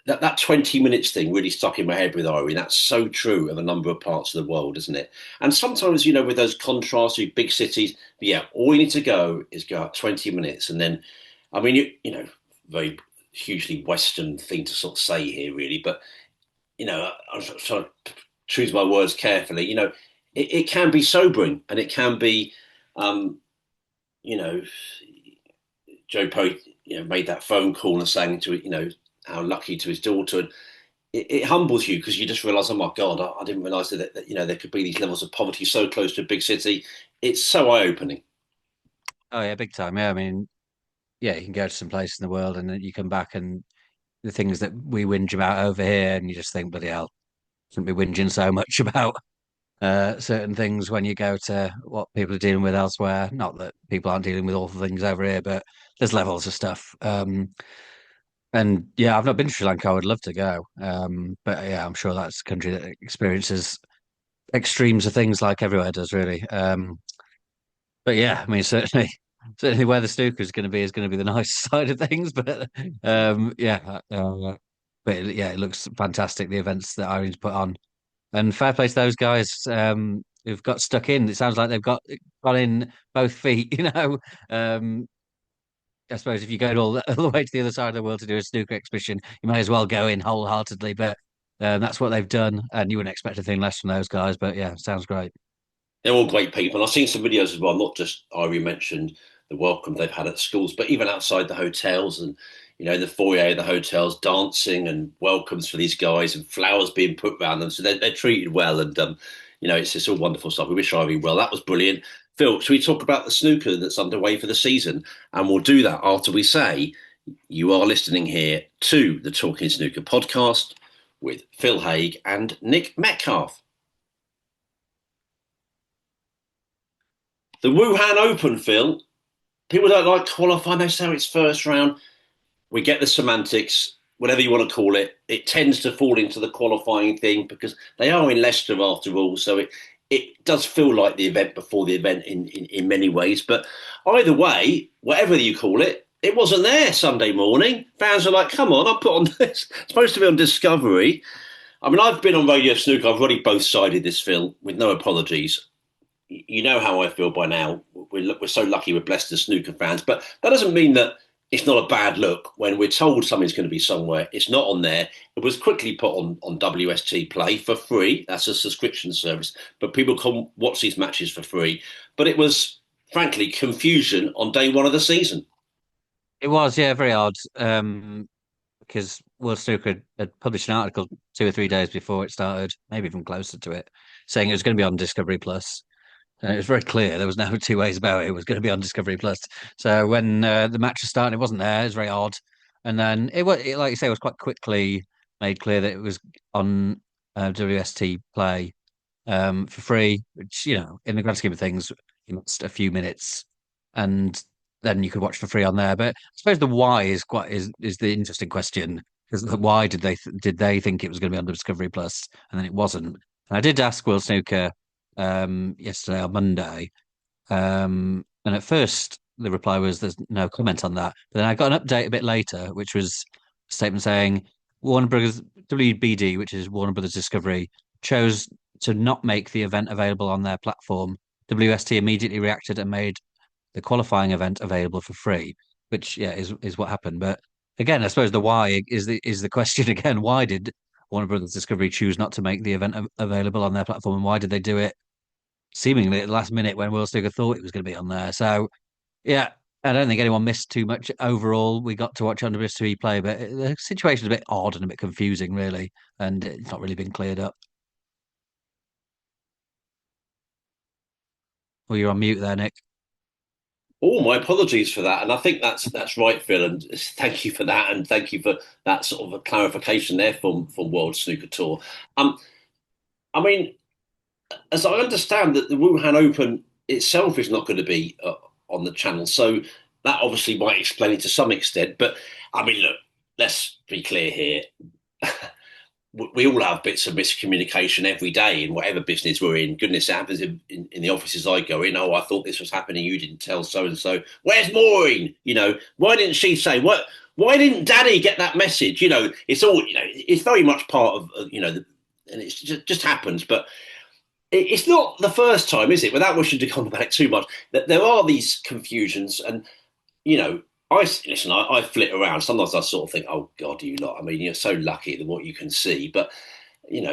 That 20 minutes thing really stuck in my head with Irene. That's so true of a number of parts of the world, isn't it? And sometimes, with those contrasts with big cities, yeah, all you need to go is go out 20 minutes. And then, I mean, very hugely Western thing to sort of say here, really. But, I'm trying to choose my words carefully. It can be sobering and it can be, um, you know, Joe Poe, made that phone call and saying to, how lucky to his daughter. And it humbles you because you just realise, oh my God, I didn't realise that there could be these levels of poverty so close to a big city. It's so eye opening. Oh yeah, big time. Yeah, I mean, yeah, you can go to some place in the world and then you come back and the things that we whinge about over here, and you just think, bloody hell, shouldn't be whinging so much about certain things when you go to what people are dealing with elsewhere. Not that people aren't dealing with awful things over here, but there's levels of stuff. And yeah, I've not been to Sri Lanka. I would love to go. But yeah, I'm sure that's a country that experiences extremes of things like everywhere does, really. But yeah, I mean, certainly where the snooker is going to be the nice side of things. But yeah, yeah, it looks fantastic. The events that Irene's put on, and fair play to those guys who've got stuck in. It sounds like they've got in both feet. I suppose if you go all the way to the other side of the world to do a snooker exhibition, you may as well go in wholeheartedly. But that's what they've done, and you wouldn't expect anything less from those guys. But yeah, sounds great. They're all great people. And I've seen some videos as well, not just Irene mentioned the welcome they've had at schools, but even outside the hotels and, in the foyer of the hotels, dancing and welcomes for these guys and flowers being put around them. So they're treated well. And, it's all wonderful stuff. We wish Irene well. That was brilliant. Phil, should we talk about the snooker that's underway for the season? And we'll do that after we say you are listening here to the Talking Snooker podcast with Phil Haig and Nick Metcalf. The Wuhan Open, Phil. People don't like qualifying. They say it's first round. We get the semantics, whatever you want to call it. It tends to fall into the qualifying thing because they are in Leicester after all. So it does feel like the event before the event in many ways. But either way, whatever you call it wasn't there Sunday morning. Fans are like, come on, I put on this. It's supposed to be on Discovery. I mean, I've been on Radio Snooker. I've already both sided this, Phil, with no apologies. You know how I feel by now. We're so lucky we're blessed as snooker fans, but that doesn't mean that it's not a bad look when we're told something's going to be somewhere. It's not on there. It was quickly put on WST Play for free. That's a subscription service, but people can watch these matches for free. But it was, frankly, confusion on day one of the season. It was, yeah, very odd. Because World Snooker had published an article 2 or 3 days before it started, maybe even closer to it, saying it was going to be on Discovery Plus. And it was very clear there was no two ways about it. It was going to be on Discovery Plus. So when the match was starting, it wasn't there. It was very odd. And then like you say, it was quite quickly made clear that it was on WST Play for free. Which in the grand scheme of things, you missed a few minutes and then you could watch for free on there. But I suppose the why is the interesting question. Because why did they think it was going to be on Discovery Plus and then it wasn't? And I did ask Will Snooker yesterday on Monday, and at first the reply was there's no comment on that. But then I got an update a bit later, which was a statement saying Warner Brothers WBD, which is Warner Brothers Discovery, chose to not make the event available on their platform. WST immediately reacted and made the qualifying event available for free, which is what happened. But again, I suppose the why is the question again. Why did Warner Brothers Discovery choose not to make the event available on their platform, and why did they do it seemingly at the last minute when Will Snooker thought it was going to be on there? So yeah, I don't think anyone missed too much overall. We got to watch under WST play, but the situation's a bit odd and a bit confusing, really, and it's not really been cleared up. Well, you're on mute there, Nick. Oh, my apologies for that, and I think that's right, Phil. And thank you for that, and thank you for that sort of a clarification there from World Snooker Tour. I mean, as I understand that the Wuhan Open itself is not going to be on the channel, so that obviously might explain it to some extent. But I mean, look, let's be clear here. We all have bits of miscommunication every day in whatever business we're in. Goodness, it happens in the offices I go in. Oh, I thought this was happening. You didn't tell so and so. Where's Maureen? Why didn't she say what? Why didn't Daddy get that message? It's all it's very much part of and it just happens. But it's not the first time, is it? Without wishing to comment about it too much, that there are these confusions, and I flit around. Sometimes I sort of think, oh God, you lot. I mean, you're so lucky than what you can see, but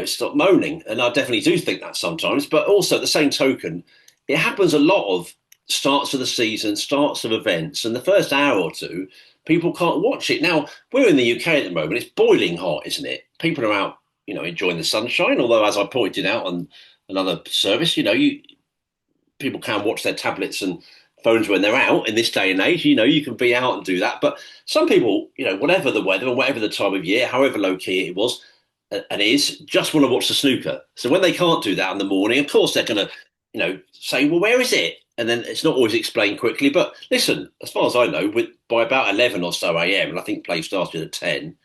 stop moaning. And I definitely do think that sometimes. But also, at the same token, it happens a lot of starts of the season, starts of events, and the first hour or two, people can't watch it. Now we're in the UK at the moment; it's boiling hot, isn't it? People are out, enjoying the sunshine. Although, as I pointed out on another service, people can watch their tablets and phones when they're out in this day and age. You can be out and do that. But some people, whatever the weather and whatever the time of year, however low key it was and is, just want to watch the snooker. So when they can't do that in the morning, of course they're going to, say, well, where is it? And then it's not always explained quickly. But listen, as far as I know, by about 11 or so a.m., and I think play started at 10,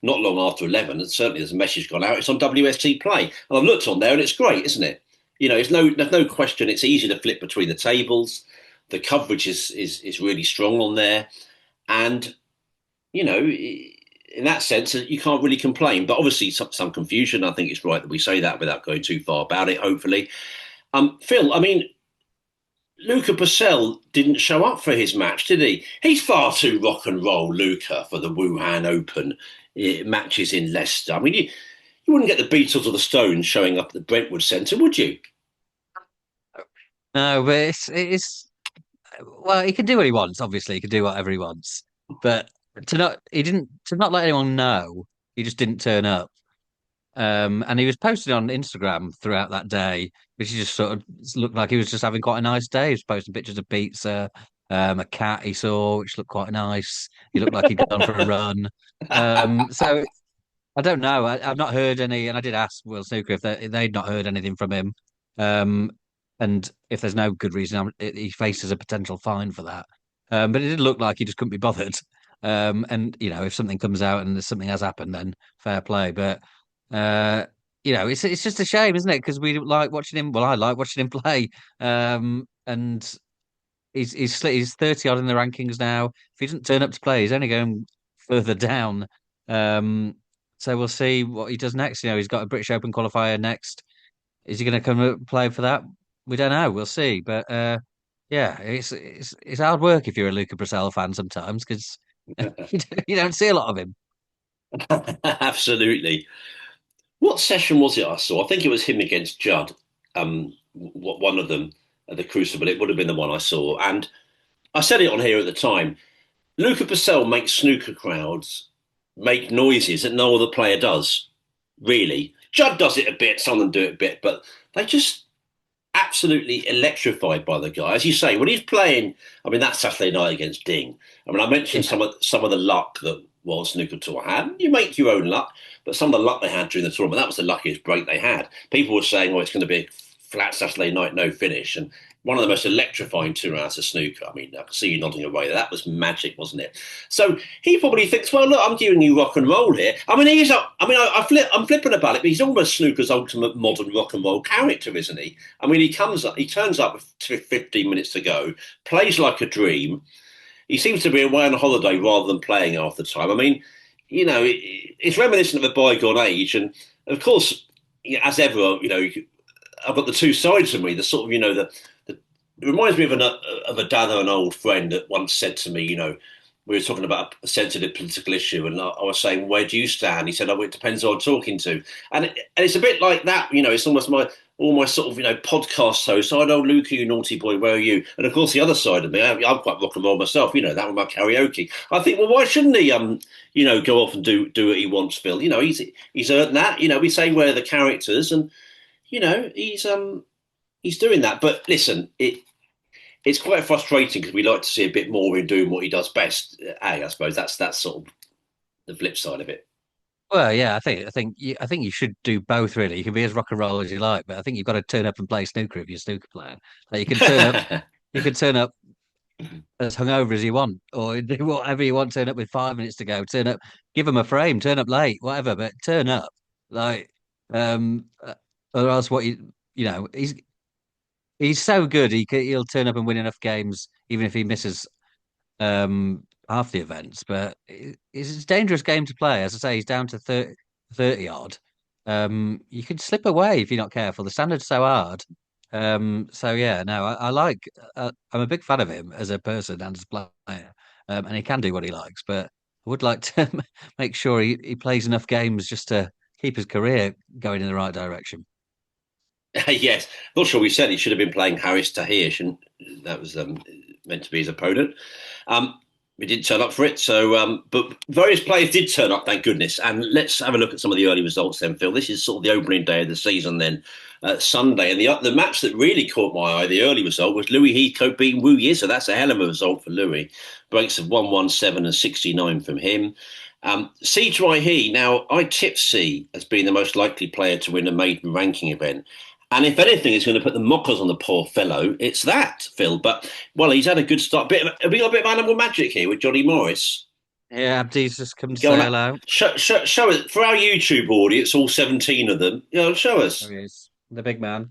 not long after 11, and certainly there's a message gone out, it's on WST Play. And I've looked on there and it's great, isn't it? There's no question. It's easy to flip between the tables. The coverage is really strong on there. And, in that sense, you can't really complain. But obviously some confusion. I think it's right that we say that without going too far about it, hopefully. Phil, I mean, Luca Brecel didn't show up for his match, did he? He's far too rock and roll, Luca, for the Wuhan Open matches in Leicester. I mean, you wouldn't get the Beatles or the Stones showing up at the Brentwood Centre, would you? No, but it's well, he can do what he wants. Obviously, he can do whatever he wants. But to not let anyone know, he just didn't turn up. And he was posting on Instagram throughout that day, which he just sort of looked like he was just having quite a nice day. He was posting pictures of pizza, a cat he saw, which looked quite nice. He looked like he'd gone for a run. So I don't know. I've not heard any, and I did ask Will Snooker if they'd not heard anything from him. Um, and if there's no good reason, he faces a potential fine for that. But it did look like he just couldn't be bothered. And if something comes out and something has happened, then fair play. But uh, it's just a shame, isn't it? Because we like watching him. Well, I like watching him play. And he's 30 odd in the rankings now. If he doesn't turn up to play, he's only going further down. Um, so we'll see what he does next. He's got a British Open qualifier next. Is he going to come and play for that? We don't know. We'll see. But yeah, it's hard work if you're a Luca Brecel fan sometimes because you don't see a lot of him. Absolutely. What session was it I saw? I think it was him against Judd. One of them at the Crucible. It would have been the one I saw. And I said it on here at the time. Luca Brecel makes snooker crowds make noises that no other player does, really. Judd does it a bit, some of them do it a bit, but they just absolutely electrified by the guy. As you say, when he's playing, I mean, that Saturday night against Ding. I mean, I mentioned some of the luck that World Snooker Tour had. You make your own luck, but some of the luck they had during the tournament, that was the luckiest break they had. People were saying, "Oh, it's going to be a flat Saturday night, no finish," and one of the most electrifying 2 hours of snooker. I mean, I can see you nodding away. That was magic, wasn't it? So he probably thinks, well, look, I'm giving you rock and roll here. I mean, he's up. I mean, I'm flipping about it, but he's almost snooker's ultimate modern rock and roll character, isn't he? I mean, he turns up with 15 minutes to go, plays like a dream. He seems to be away on a holiday rather than playing half the time. I mean, it's reminiscent of a bygone age, and of course, as ever, I've got the two sides of me. The sort of, it reminds me of a dad or an old friend that once said to me, we were talking about a sensitive political issue, and I was saying, "Where do you stand?" He said, "Oh, it depends who I'm talking to," and it's a bit like that. It's almost all my sort of podcast hosts. I know Luca, you naughty boy, where are you? And of course, the other side of me, I'm quite rock and roll myself. That with my karaoke. I think, well, why shouldn't he, go off and do what he wants, Phil? He's earned that. We say we're the characters, and he's doing that. But listen, it's quite frustrating because we like to see a bit more of him doing what he does best. I suppose that's sort of the flip side of it. Well, yeah, I think you should do both. Really, you can be as rock and roll as you like, but I think you've got to turn up and play snooker if you're a snooker player. Like you can turn up as hungover as you want, or do whatever you want. Turn up with 5 minutes to go. Turn up, give them a frame. Turn up late, whatever, but turn up. Like, or else he's so good. He'll turn up and win enough games, even if he misses half the events. But it's a dangerous game to play. As I say, he's down to 30 odd. You could slip away if you're not careful. The standard's so hard. So yeah, no, I like. I'm a big fan of him as a person and as a player, and he can do what he likes. But I would like to make sure he plays enough games just to keep his career going in the right direction. Yes, not sure we said he should have been playing Harris Tahir, shouldn't that was meant to be his opponent. We didn't turn up for it, but various players did turn up, thank goodness. And let's have a look at some of the early results then, Phil. This is sort of the opening day of the season then, Sunday. And the match that really caught my eye, the early result, was Louis Heathcote beating Wu Yi. So that's a hell of a result for Louis. Breaks of 117 and 69 from him. C Try He, now I tip C as being the most likely player to win a maiden ranking event. And if anything is going to put the mockers on the poor fellow, it's that, Phil. But, well, he's had a good start. Have we got a bit of animal magic here with Johnny Morris? Yeah, Abdi's just come to Go say on, hello. show us, for our YouTube audience, all 17 of them, show us. There he is, the big man.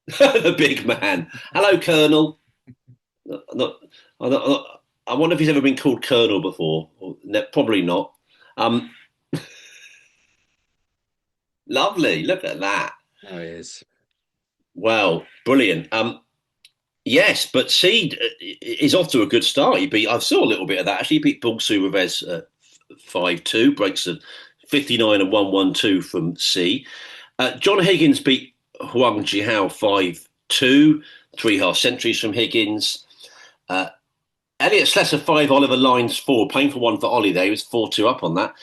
The big man. Hello, Colonel. I wonder if he's ever been called Colonel before. No, probably not. Lovely. Look at that. There he is. Wow, brilliant. Yes, but Seed is off to a good start. I saw a little bit of that. Actually, he beat Paul Revez 5-2, breaks of 59 and 112 from C. John Higgins beat Huang Jihao 5-2, 3 half centuries from Higgins. Elliot Slesser 5, Oliver Lyons 4. Painful one for Ollie there. He was 4-2 up on that.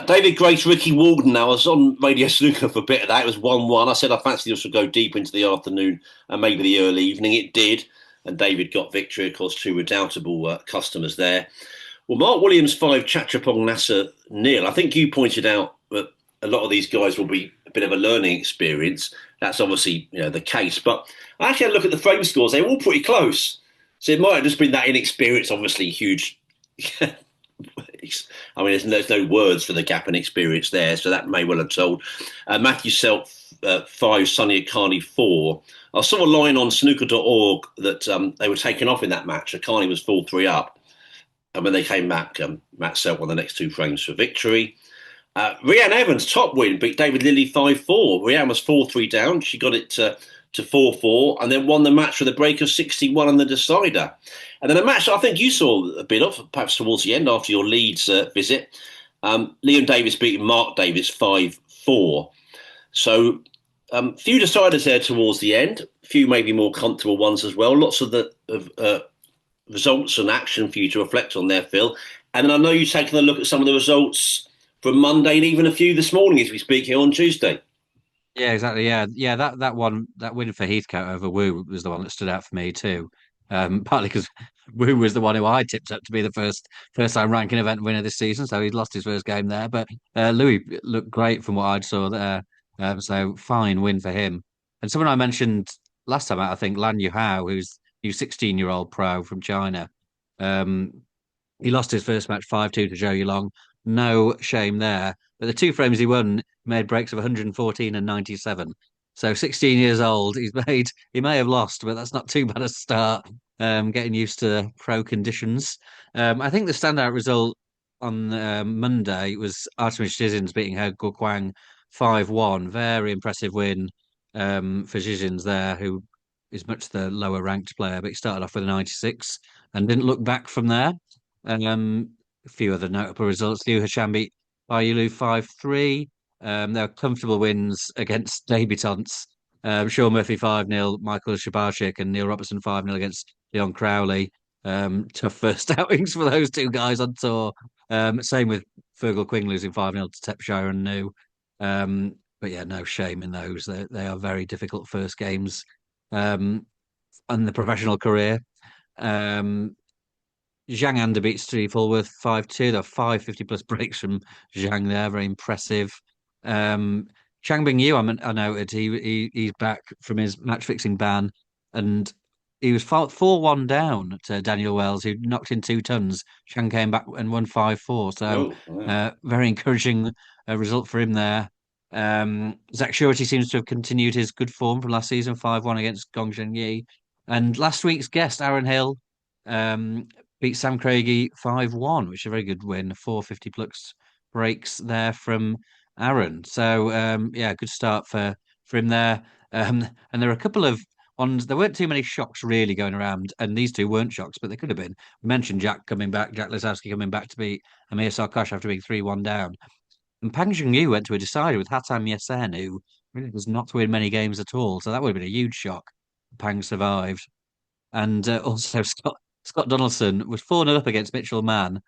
David Grace, Ricky Walden. Now, I was on Radio Snooker for a bit of that. It was 1-1. I said I fancied this would go deep into the afternoon and maybe the early evening. It did. And David got victory, of course, 2 redoubtable customers there. Well, Mark Williams 5, Chatrapong Nasser 0. I think you pointed out that a lot of these guys will be a bit of a learning experience. That's obviously the case. But I actually had a look at the frame scores. They were all pretty close. So it might have just been that inexperience, obviously huge. I mean, there's no words for the gap in experience there, so that may well have told. Matthew Selt 5, Sonny Akani 4. I saw a line on snooker.org that they were taken off in that match. Akani was 4-3 up. And when they came back, Matt Selt won the next 2 frames for victory. Rhiann Evans, top win, beat David Lilly 5-4. Rhiann was 4-3 down. She got it to 4-4 and then won the match with a break of 61 on the decider. And then a match I think you saw a bit of, perhaps towards the end after your Leeds visit. Liam Davis beating Mark Davis 5-4. So few deciders there towards the end, a few maybe more comfortable ones as well. Lots of the results and action for you to reflect on there, Phil. And then I know you've taken a look at some of the results from Monday and even a few this morning as we speak here on Tuesday. Yeah, exactly. Yeah. That win for Heathcote over Wu was the one that stood out for me too. Partly because Wu was the one who I tipped up to be the first time ranking event winner this season, so he'd lost his first game there. But Louis looked great from what I saw there, so fine win for him. And someone I mentioned last time out, I think Lan Yuhao, who's new 16-year-old pro from China, um, he lost his first match 5-2 to Zhou Yulong. No shame there. But the two frames he won made breaks of 114 and 97. So 16 years old, he may have lost, but that's not too bad a start. Getting used to pro conditions. I think the standout result on Monday was Artemis Zizins beating He Guoquang 5-1. Very impressive win for Zizins there, who is much the lower ranked player, but he started off with a 96 and didn't look back from there. A few other notable results. Liu Hashan beat Baiyulu 5-3. There were comfortable wins against debutants. Sean Murphy 5-0, Michael Shabarchik and Neil Robertson 5-0 against Leon Crowley. Tough first outings for those two guys on tour. Same with Fergal Quing losing 5-0 to Tepshire and New. But yeah, no shame in those. They are very difficult first games in the professional career. Zhang Anda beats Steve Fulworth 5-2. There are 550 plus breaks from Zhang there. Very impressive. Chang Bing Yu, I noted, he's back from his match fixing ban and he was 4-1 down to Daniel Wells, who knocked in 2 tons. Chang came back and won 5-4. So Oh, wow. very encouraging result for him there. Zach Shorty seems to have continued his good form from last season, 5-1 against Gong Zhengyi. And last week's guest, Aaron Hill, um, beat Sam Craigie 5-1, which is a very good win. 450 plus breaks there from Aaron. So yeah, good start for him there. And there are a couple of ones. There weren't too many shocks really going around, and these two weren't shocks, but they could have been. We mentioned Jack coming back, Jack Lisowski coming back to beat Amir Sarkosh after being 3-1 down. And Pang Junyu went to a decider with Hatam Yesen, who really does not win many games at all. So that would have been a huge shock. Pang survived. And also Scott Donaldson was 4-0 up against Mitchell Mann.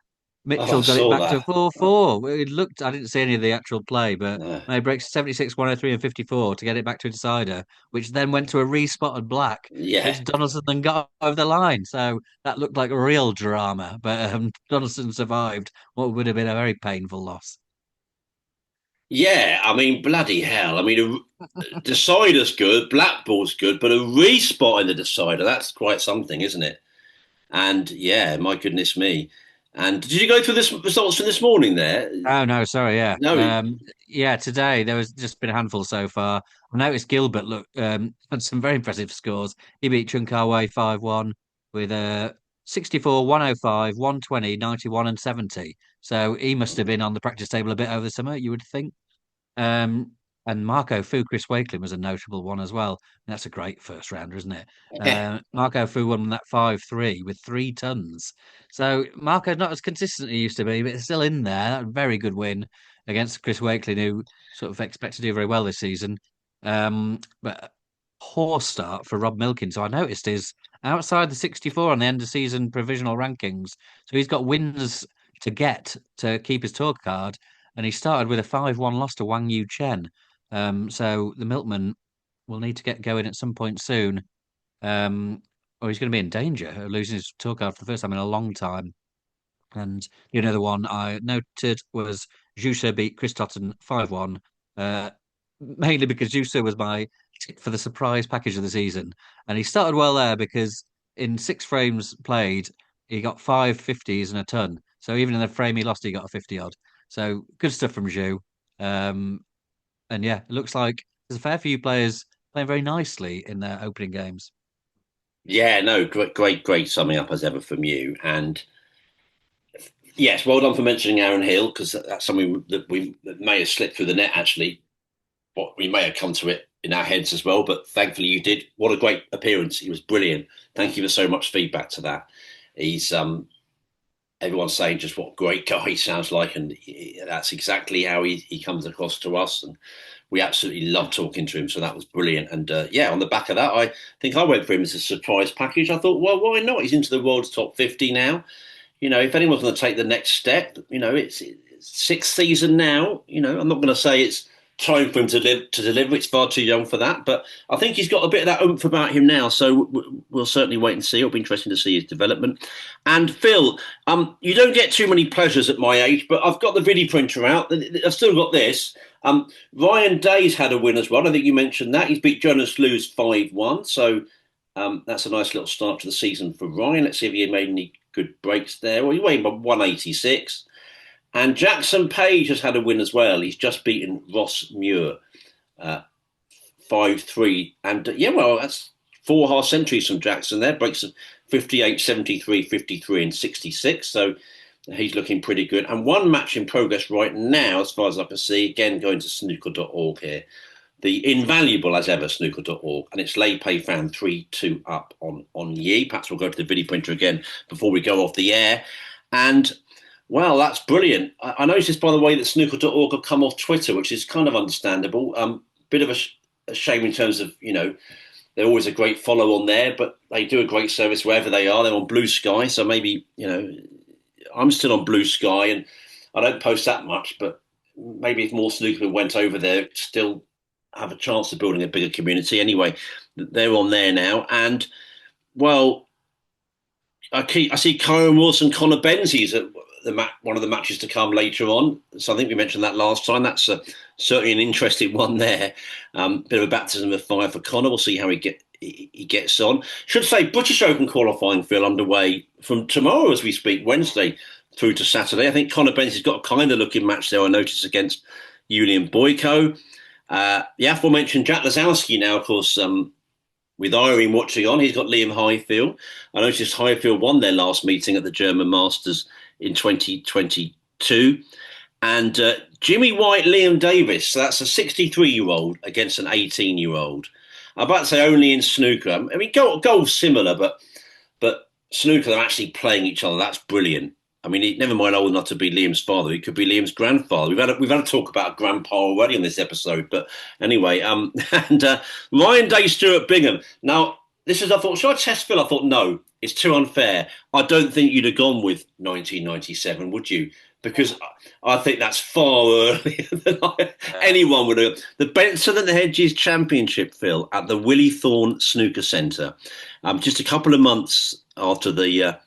Oh, I Mitchell got it saw back to that. 4-4. It looked, I didn't see any of the actual play, but No. they breaks 76, 103, and 54 to get it back to a decider, which then went to a respotted black, Yeah. which Donaldson then got over the line. So that looked like a real drama, but Donaldson survived what would have been a very painful loss. Yeah, I mean, bloody hell. I mean, a decider's good, Blackball's good, but a respot in the decider, that's quite something, isn't it? And yeah, my goodness me. And did you go through this results from this morning there? Oh no, sorry, yeah. No. Yeah, today there was just been a handful so far. I noticed Gilbert had some very impressive scores. He beat Chun Wei 5-1 with 64, 105, 120, 91 and 70. So he must have been on the practice table a bit over the summer, you would think. Um, and Marco Fu, Chris Wakelin was a notable one as well. That's a great first rounder, isn't it? Yeah. Marco Fu won that 5-3 with 3 tons. So Marco's not as consistent as he used to be, but it's still in there. Very good win against Chris Wakelin, who sort of expect to do very well this season. But poor start for Rob Milkin. So I noticed is outside the 64 on the end of season provisional rankings. So he's got wins to get to keep his tour card, and he started with a 5-1 loss to Wang Yu Chen. So the Milkman will need to get going at some point soon, or he's going to be in danger of losing his tour card for the first time in a long time. And the other one I noted was Jusa beat Chris Totten 5-1, mainly because Jusa was my tip for the surprise package of the season. And he started well there because in 6 frames played, he got 550s and a ton. So even in the frame he lost, he got a 50 odd. So good stuff from Zhu. And yeah, it looks like there's a fair few players playing very nicely in their opening games. Yeah, no, great summing up as ever from you. And yes, well done for mentioning Aaron Hill, because that's something that may have slipped through the net, actually. What we may have come to it in our heads as well, but thankfully you did. What a great appearance. He was brilliant. Thank you for so much feedback to that. He's everyone's saying just what a great guy he sounds like, and that's exactly how he comes across to us. And we absolutely love talking to him, so that was brilliant. And yeah, on the back of that, I think I went for him as a surprise package. I thought, well, why not? He's into the world's top 50 now. You know, if anyone's going to take the next step, you know, it's sixth season now. You know, I'm not going to say it's time for him to deliver. It's far too young for that. But I think he's got a bit of that oomph about him now. So we'll certainly wait and see. It'll be interesting to see his development. And Phil, you don't get too many pleasures at my age, but I've got the video printer out. I've still got this. Ryan Day's had a win as well. I think you mentioned that. He's beat Jonas Lou's 5-1. So that's a nice little start to the season for Ryan. Let's see if he made any good breaks there. Well, he weighed 186. And Jackson Page has had a win as well. He's just beaten Ross Muir 5-3. And that's 4 half centuries from Jackson there. Breaks of 58, 73, 53, and 66. So he's looking pretty good. And one match in progress right now, as far as I can see, again, going to snooker.org here. The invaluable, as ever, snooker.org. And it's Lei Pei Fan 3-2 up on Yi. Perhaps we'll go to the video printer again before we go off the air. And, well, that's brilliant. I noticed, by the way, that snooker.org have come off Twitter, which is kind of understandable. Bit of a shame in terms of, they're always a great follow on there, but they do a great service wherever they are. They're on Blue Sky, so maybe, I'm still on Blue Sky and I don't post that much, but maybe if more snookermen went over there, still have a chance of building a bigger community. Anyway, they're on there now. And, well, I see Kyron Wilson, Connor Benzie's at one of the matches to come later on. So I think we mentioned that last time. That's certainly an interesting one there. Bit of a baptism of fire for Connor. We'll see how he gets on. Should say British Open qualifying, Phil, underway from tomorrow as we speak, Wednesday through to Saturday. I think Connor Benzie's got a kind of looking match there, I noticed, against Julian Boyko. The aforementioned Jack Lazowski now, of course, with Irene watching on. He's got Liam Highfield. I noticed Highfield won their last meeting at the German Masters in 2022. And Jimmy White, Liam Davis, so that's a 63-year-old against an 18-year-old. I'm about to say only in snooker. I mean, golf's similar, but snooker, they're actually playing each other. That's brilliant. I mean, never mind old enough to be Liam's father. He could be Liam's grandfather. We've had a talk about grandpa already on this episode. But anyway, and Ryan Day, Stuart Bingham. Now, I thought, should I test Phil? I thought, no, it's too unfair. I don't think you'd have gone with 1997, would you? Because I think that's far earlier than anyone would have. The Benson and the Hedges Championship, Phil, at the Willie Thorne Snooker Centre, just a couple of months after the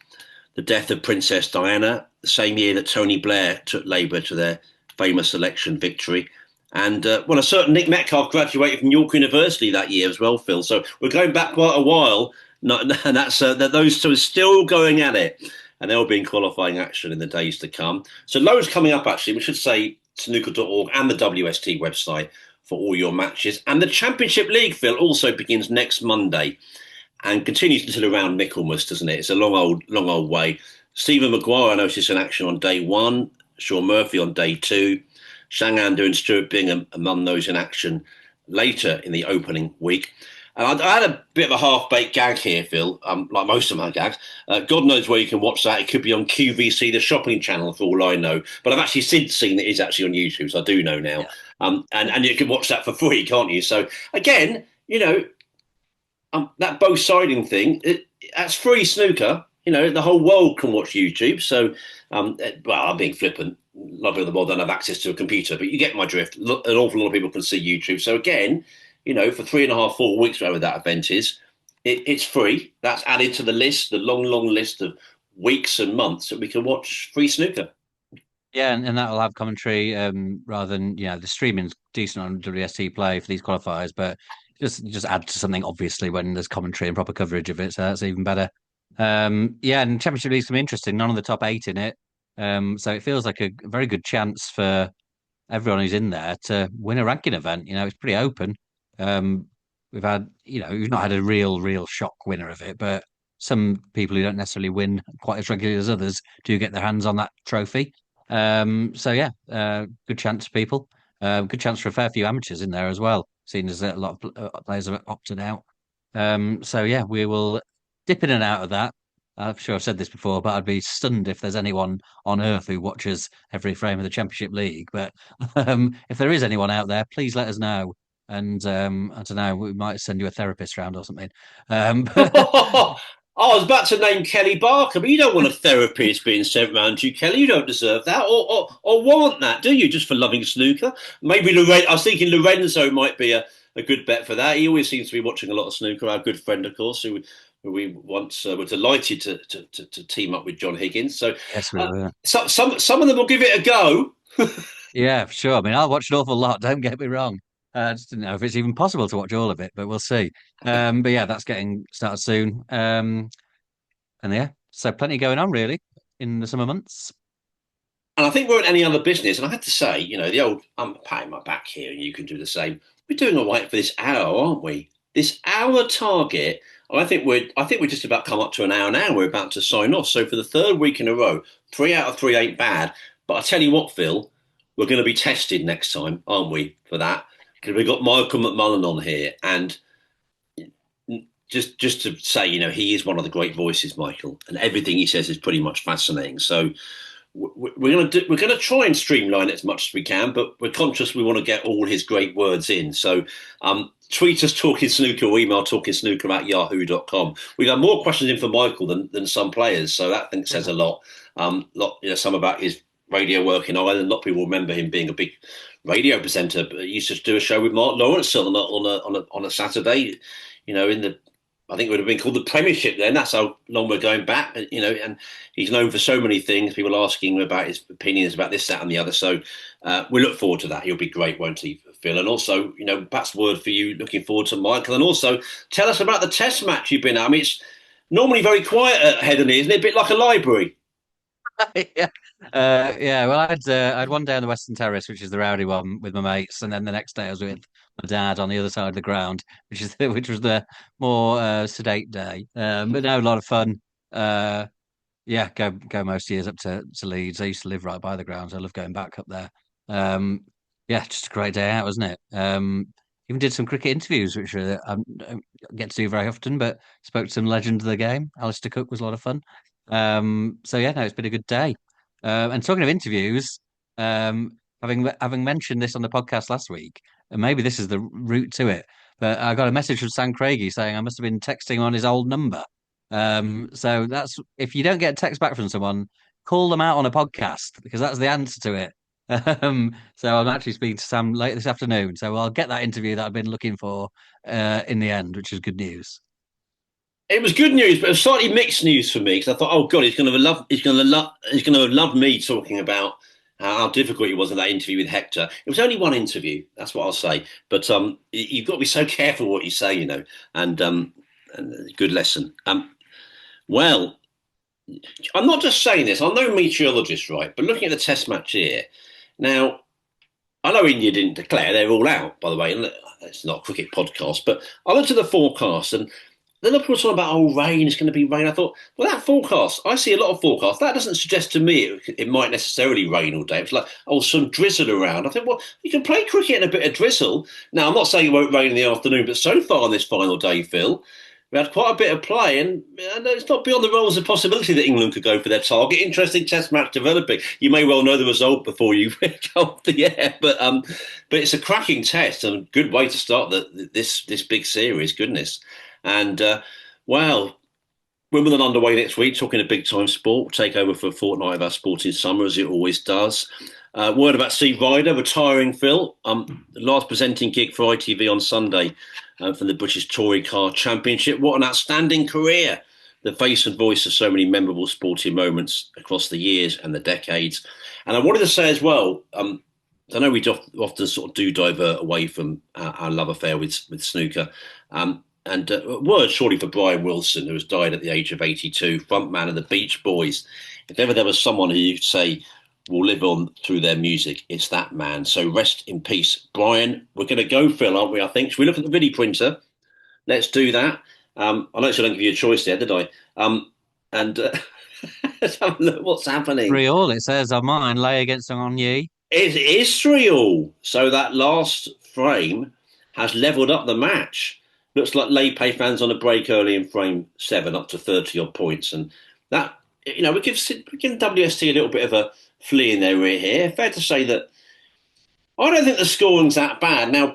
death of Princess Diana, the same year that Tony Blair took Labour to their famous election victory. And, a certain Nick Metcalf graduated from York University that year as well, Phil. So we're going back quite a while, and that's that those two are still going at it. And they'll be in qualifying action in the days to come. So loads coming up, actually. We should say snooker.org and the WST website for all your matches. And the Championship League, Phil, also begins next Monday and continues until around Michaelmas, doesn't it? It's a long old way. Stephen Maguire, I noticed in action on day 1. Sean Murphy on day 2. Shangander and Stuart Bingham among those in action later in the opening week. And I had a bit of a half-baked gag here, Phil, like most of my gags. God knows where you can watch that. It could be on QVC, the shopping channel, for all I know. But I've actually since seen that it's actually on YouTube, so I do know now. Yeah. And you can watch that for free, can't you? So, again, that both-siding thing, that's free snooker. The whole world can watch YouTube. So, I'm being flippant. A lot of people in the world don't have access to a computer, but you get my drift. An awful lot of people can see YouTube. So, again, for 3.5, 4 weeks, whatever that event is, it's free. That's added to the list, the long list of weeks and months that we can watch free snooker. Yeah, and that'll have commentary rather than, the streaming's decent on WST Play for these qualifiers, but just add to something, obviously, when there's commentary and proper coverage of it, so that's even better. And Championship League's going to be interesting. None of the top 8 in it. So it feels like a very good chance for everyone who's in there to win a ranking event. It's pretty open. We've not had a real shock winner of it, but some people who don't necessarily win quite as regularly as others do get their hands on that trophy. Good chance for people. Good chance for a fair few amateurs in there as well, seeing as a lot of players have opted out. We will dip in and out of that. I'm sure I've said this before, but I'd be stunned if there's anyone on earth who watches every frame of the Championship League. But if there is anyone out there, please let us know. And I don't know, we might send you a therapist round or something. I was about to name Kelly Barker, but you don't want a therapist being sent round to you, Kelly. You don't deserve that or want that, do you? Just for loving snooker. Maybe I was thinking Lorenzo might be a good bet for that. He always seems to be watching a lot of snooker. Our good friend, of course, who we once were delighted to team up with John Higgins. So yes, we were. Some of them will give it a go. Yeah, sure. I mean, I'll watch an awful lot. Don't get me wrong. I just didn't know if it's even possible to watch all of it, but we'll see. But yeah, that's getting started soon. And yeah, so plenty going on really in the summer months. And I think we're in any other business. And I have to say, the old, I'm patting my back here and you can do the same. We're doing all right for this hour, aren't we? This hour target. I think we're just about come up to an hour now. We're about to sign off. So for the third week in a row, 3 out of 3 ain't bad. But I tell you what, Phil, we're going to be tested next time, aren't we, for that? Because we've got Michael McMullen on here. And just to say, he is one of the great voices, Michael, and everything he says is pretty much fascinating. So we're going to try and streamline it as much as we can, but we're conscious we want to get all his great words in. So tweet us Talking Snooker or email talkingsnooker@yahoo.com. We got more questions in for Michael than some players, so that I think says a lot. Some about his radio work in Ireland. A lot of people remember him being a big radio presenter. But he used to do a show with Mark Lawrence on a Saturday. In the I think it would have been called the Premiership then. That's how long we're going back, and he's known for so many things. People asking him about his opinions about this, that, and the other. So we look forward to that. He'll be great, won't he, Phil? And also, perhaps a word for you, looking forward to Michael. And also, tell us about the test match you've been at. I mean, it's normally very quiet at Headingley, isn't it? A bit like a library. Yeah. Yeah, well, I had one day on the Western Terrace, which is the rowdy one with my mates, and then the next day I was with my dad on the other side of the ground, which was the more sedate day. But no, a lot of fun. Yeah, go most years up to Leeds. I used to live right by the grounds. I love going back up there. Um, yeah, just a great day out, wasn't it? Even did some cricket interviews, which I don't get to do very often, but spoke to some legend of the game. Alistair Cook was a lot of fun. So yeah, no, it's been a good day. And talking of interviews, having mentioned this on the podcast last week, and maybe this is the route to it, but I got a message from Sam Craigie saying I must have been texting on his old number. So that's if you don't get a text back from someone, call them out on a podcast because that's the answer to it. So I'm actually speaking to Sam late this afternoon, so I'll get that interview that I've been looking for in the end, which is good news. It was good news, but it was slightly mixed news for me because I thought, oh God, he's going to love me talking about how difficult it was in that interview with Hector. It was only one interview, that's what I'll say. But you've got to be so careful what you say, and good lesson. Well, I'm not just saying this. I'm no meteorologist, right? But looking at the Test match here now, I know India didn't declare; they're all out, by the way. And it's not a cricket podcast, but I looked at the forecast and then people were talking about, oh, rain, it's going to be rain. I thought, well, that forecast, I see a lot of forecasts. That doesn't suggest to me it might necessarily rain all day. It's like, oh, some drizzle around. I think, well, you can play cricket in a bit of drizzle. Now, I'm not saying it won't rain in the afternoon, but so far on this final day, Phil, we had quite a bit of play, and it's not beyond the realms of possibility that England could go for their target. Interesting test match developing. You may well know the result before you go off the air, but it's a cracking test and a good way to start this big series. Goodness. And wow, Wimbledon underway next week. Talking a big time sport, take over for a fortnight of our sporting summer as it always does. Word about Steve Ryder retiring, Phil. The last presenting gig for ITV on Sunday from the British Touring Car Championship. What an outstanding career! The face and voice of so many memorable sporting moments across the years and the decades. And I wanted to say as well. I know we often sort of do divert away from our love affair with snooker. And a word surely for Brian Wilson, who has died at the age of 82, frontman of the Beach Boys. If ever there was someone who you'd say will live on through their music, it's that man. So rest in peace, Brian. We're going to go, Phil, aren't we, I think? Should we look at the video printer? Let's do that. I know I didn't give you a choice there, did I? And let's have a look what's happening. 3-3 it says on mine, lay against on ye. It is 3-3. So that last frame has levelled up the match. Looks like Leipzig fans on a break early in frame 7, up to 30 odd points, and that we give WST a little bit of a flea in their ear here. Fair to say that I don't think the scoring's that bad. Now,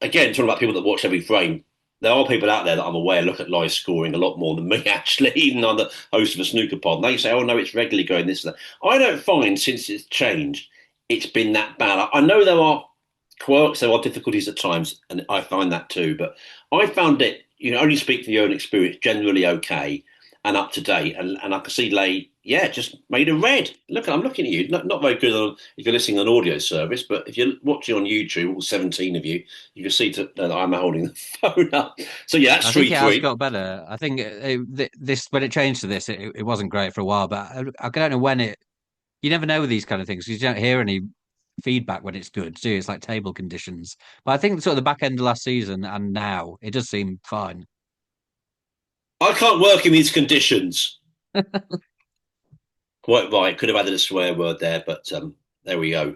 again, talking about people that watch every frame, there are people out there that I'm aware look at live scoring a lot more than me, actually, even I'm the host of a snooker pod. And they say, oh no, it's regularly going this and that. I don't find since it's changed, it's been that bad. I know there are quirks, there are difficulties at times, and I find that too. But I found it, only speak from your own experience, generally okay and up to date. And I can see Lay yeah, just made a red. Look, I'm looking at you. Not very good if you're listening on audio service, but if you're watching on YouTube, all 17 of you, you can see that I'm holding the phone up. So yeah, that's I think it has 3-3. got better. I think this when it changed to this, it wasn't great for a while, but I don't know when it. You never know with these kind of things because you don't hear any feedback when it's good, do you? It's like table conditions. But I think sort of the back end of last season and now it does seem fine. I can't work in these conditions. Quite right. Could have added a swear word there, but there we go.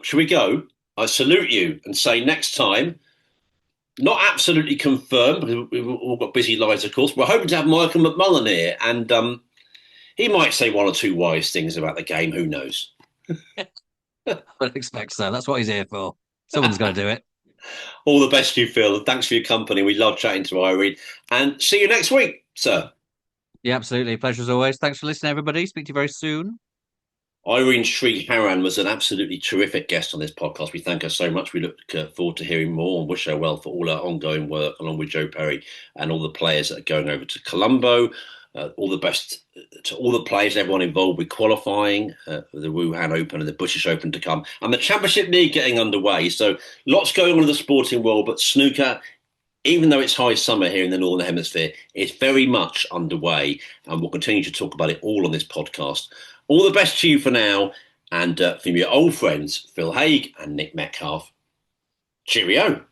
Shall we go? I salute you and say next time, not absolutely confirmed because we've all got busy lives, of course. We're hoping to have Michael McMullen here, and he might say one or two wise things about the game. Who knows? I would expect so. That's what he's here for. Someone's got to do it. All the best to you, Phil. Thanks for your company. We love chatting to Irene. And see you next week, sir. Yeah, absolutely. Pleasure as always. Thanks for listening, everybody. Speak to you very soon. Irene Sriharan was an absolutely terrific guest on this podcast. We thank her so much. We look forward to hearing more and wish her well for all her ongoing work, along with Joe Perry and all the players that are going over to Colombo. All the best to all the players, everyone involved with qualifying for the Wuhan Open and the British Open to come, and the Championship League getting underway. So lots going on in the sporting world, but snooker, even though it's high summer here in the Northern Hemisphere, it's very much underway, and we'll continue to talk about it all on this podcast. All the best to you for now, and from your old friends, Phil Haig and Nick Metcalf. Cheerio.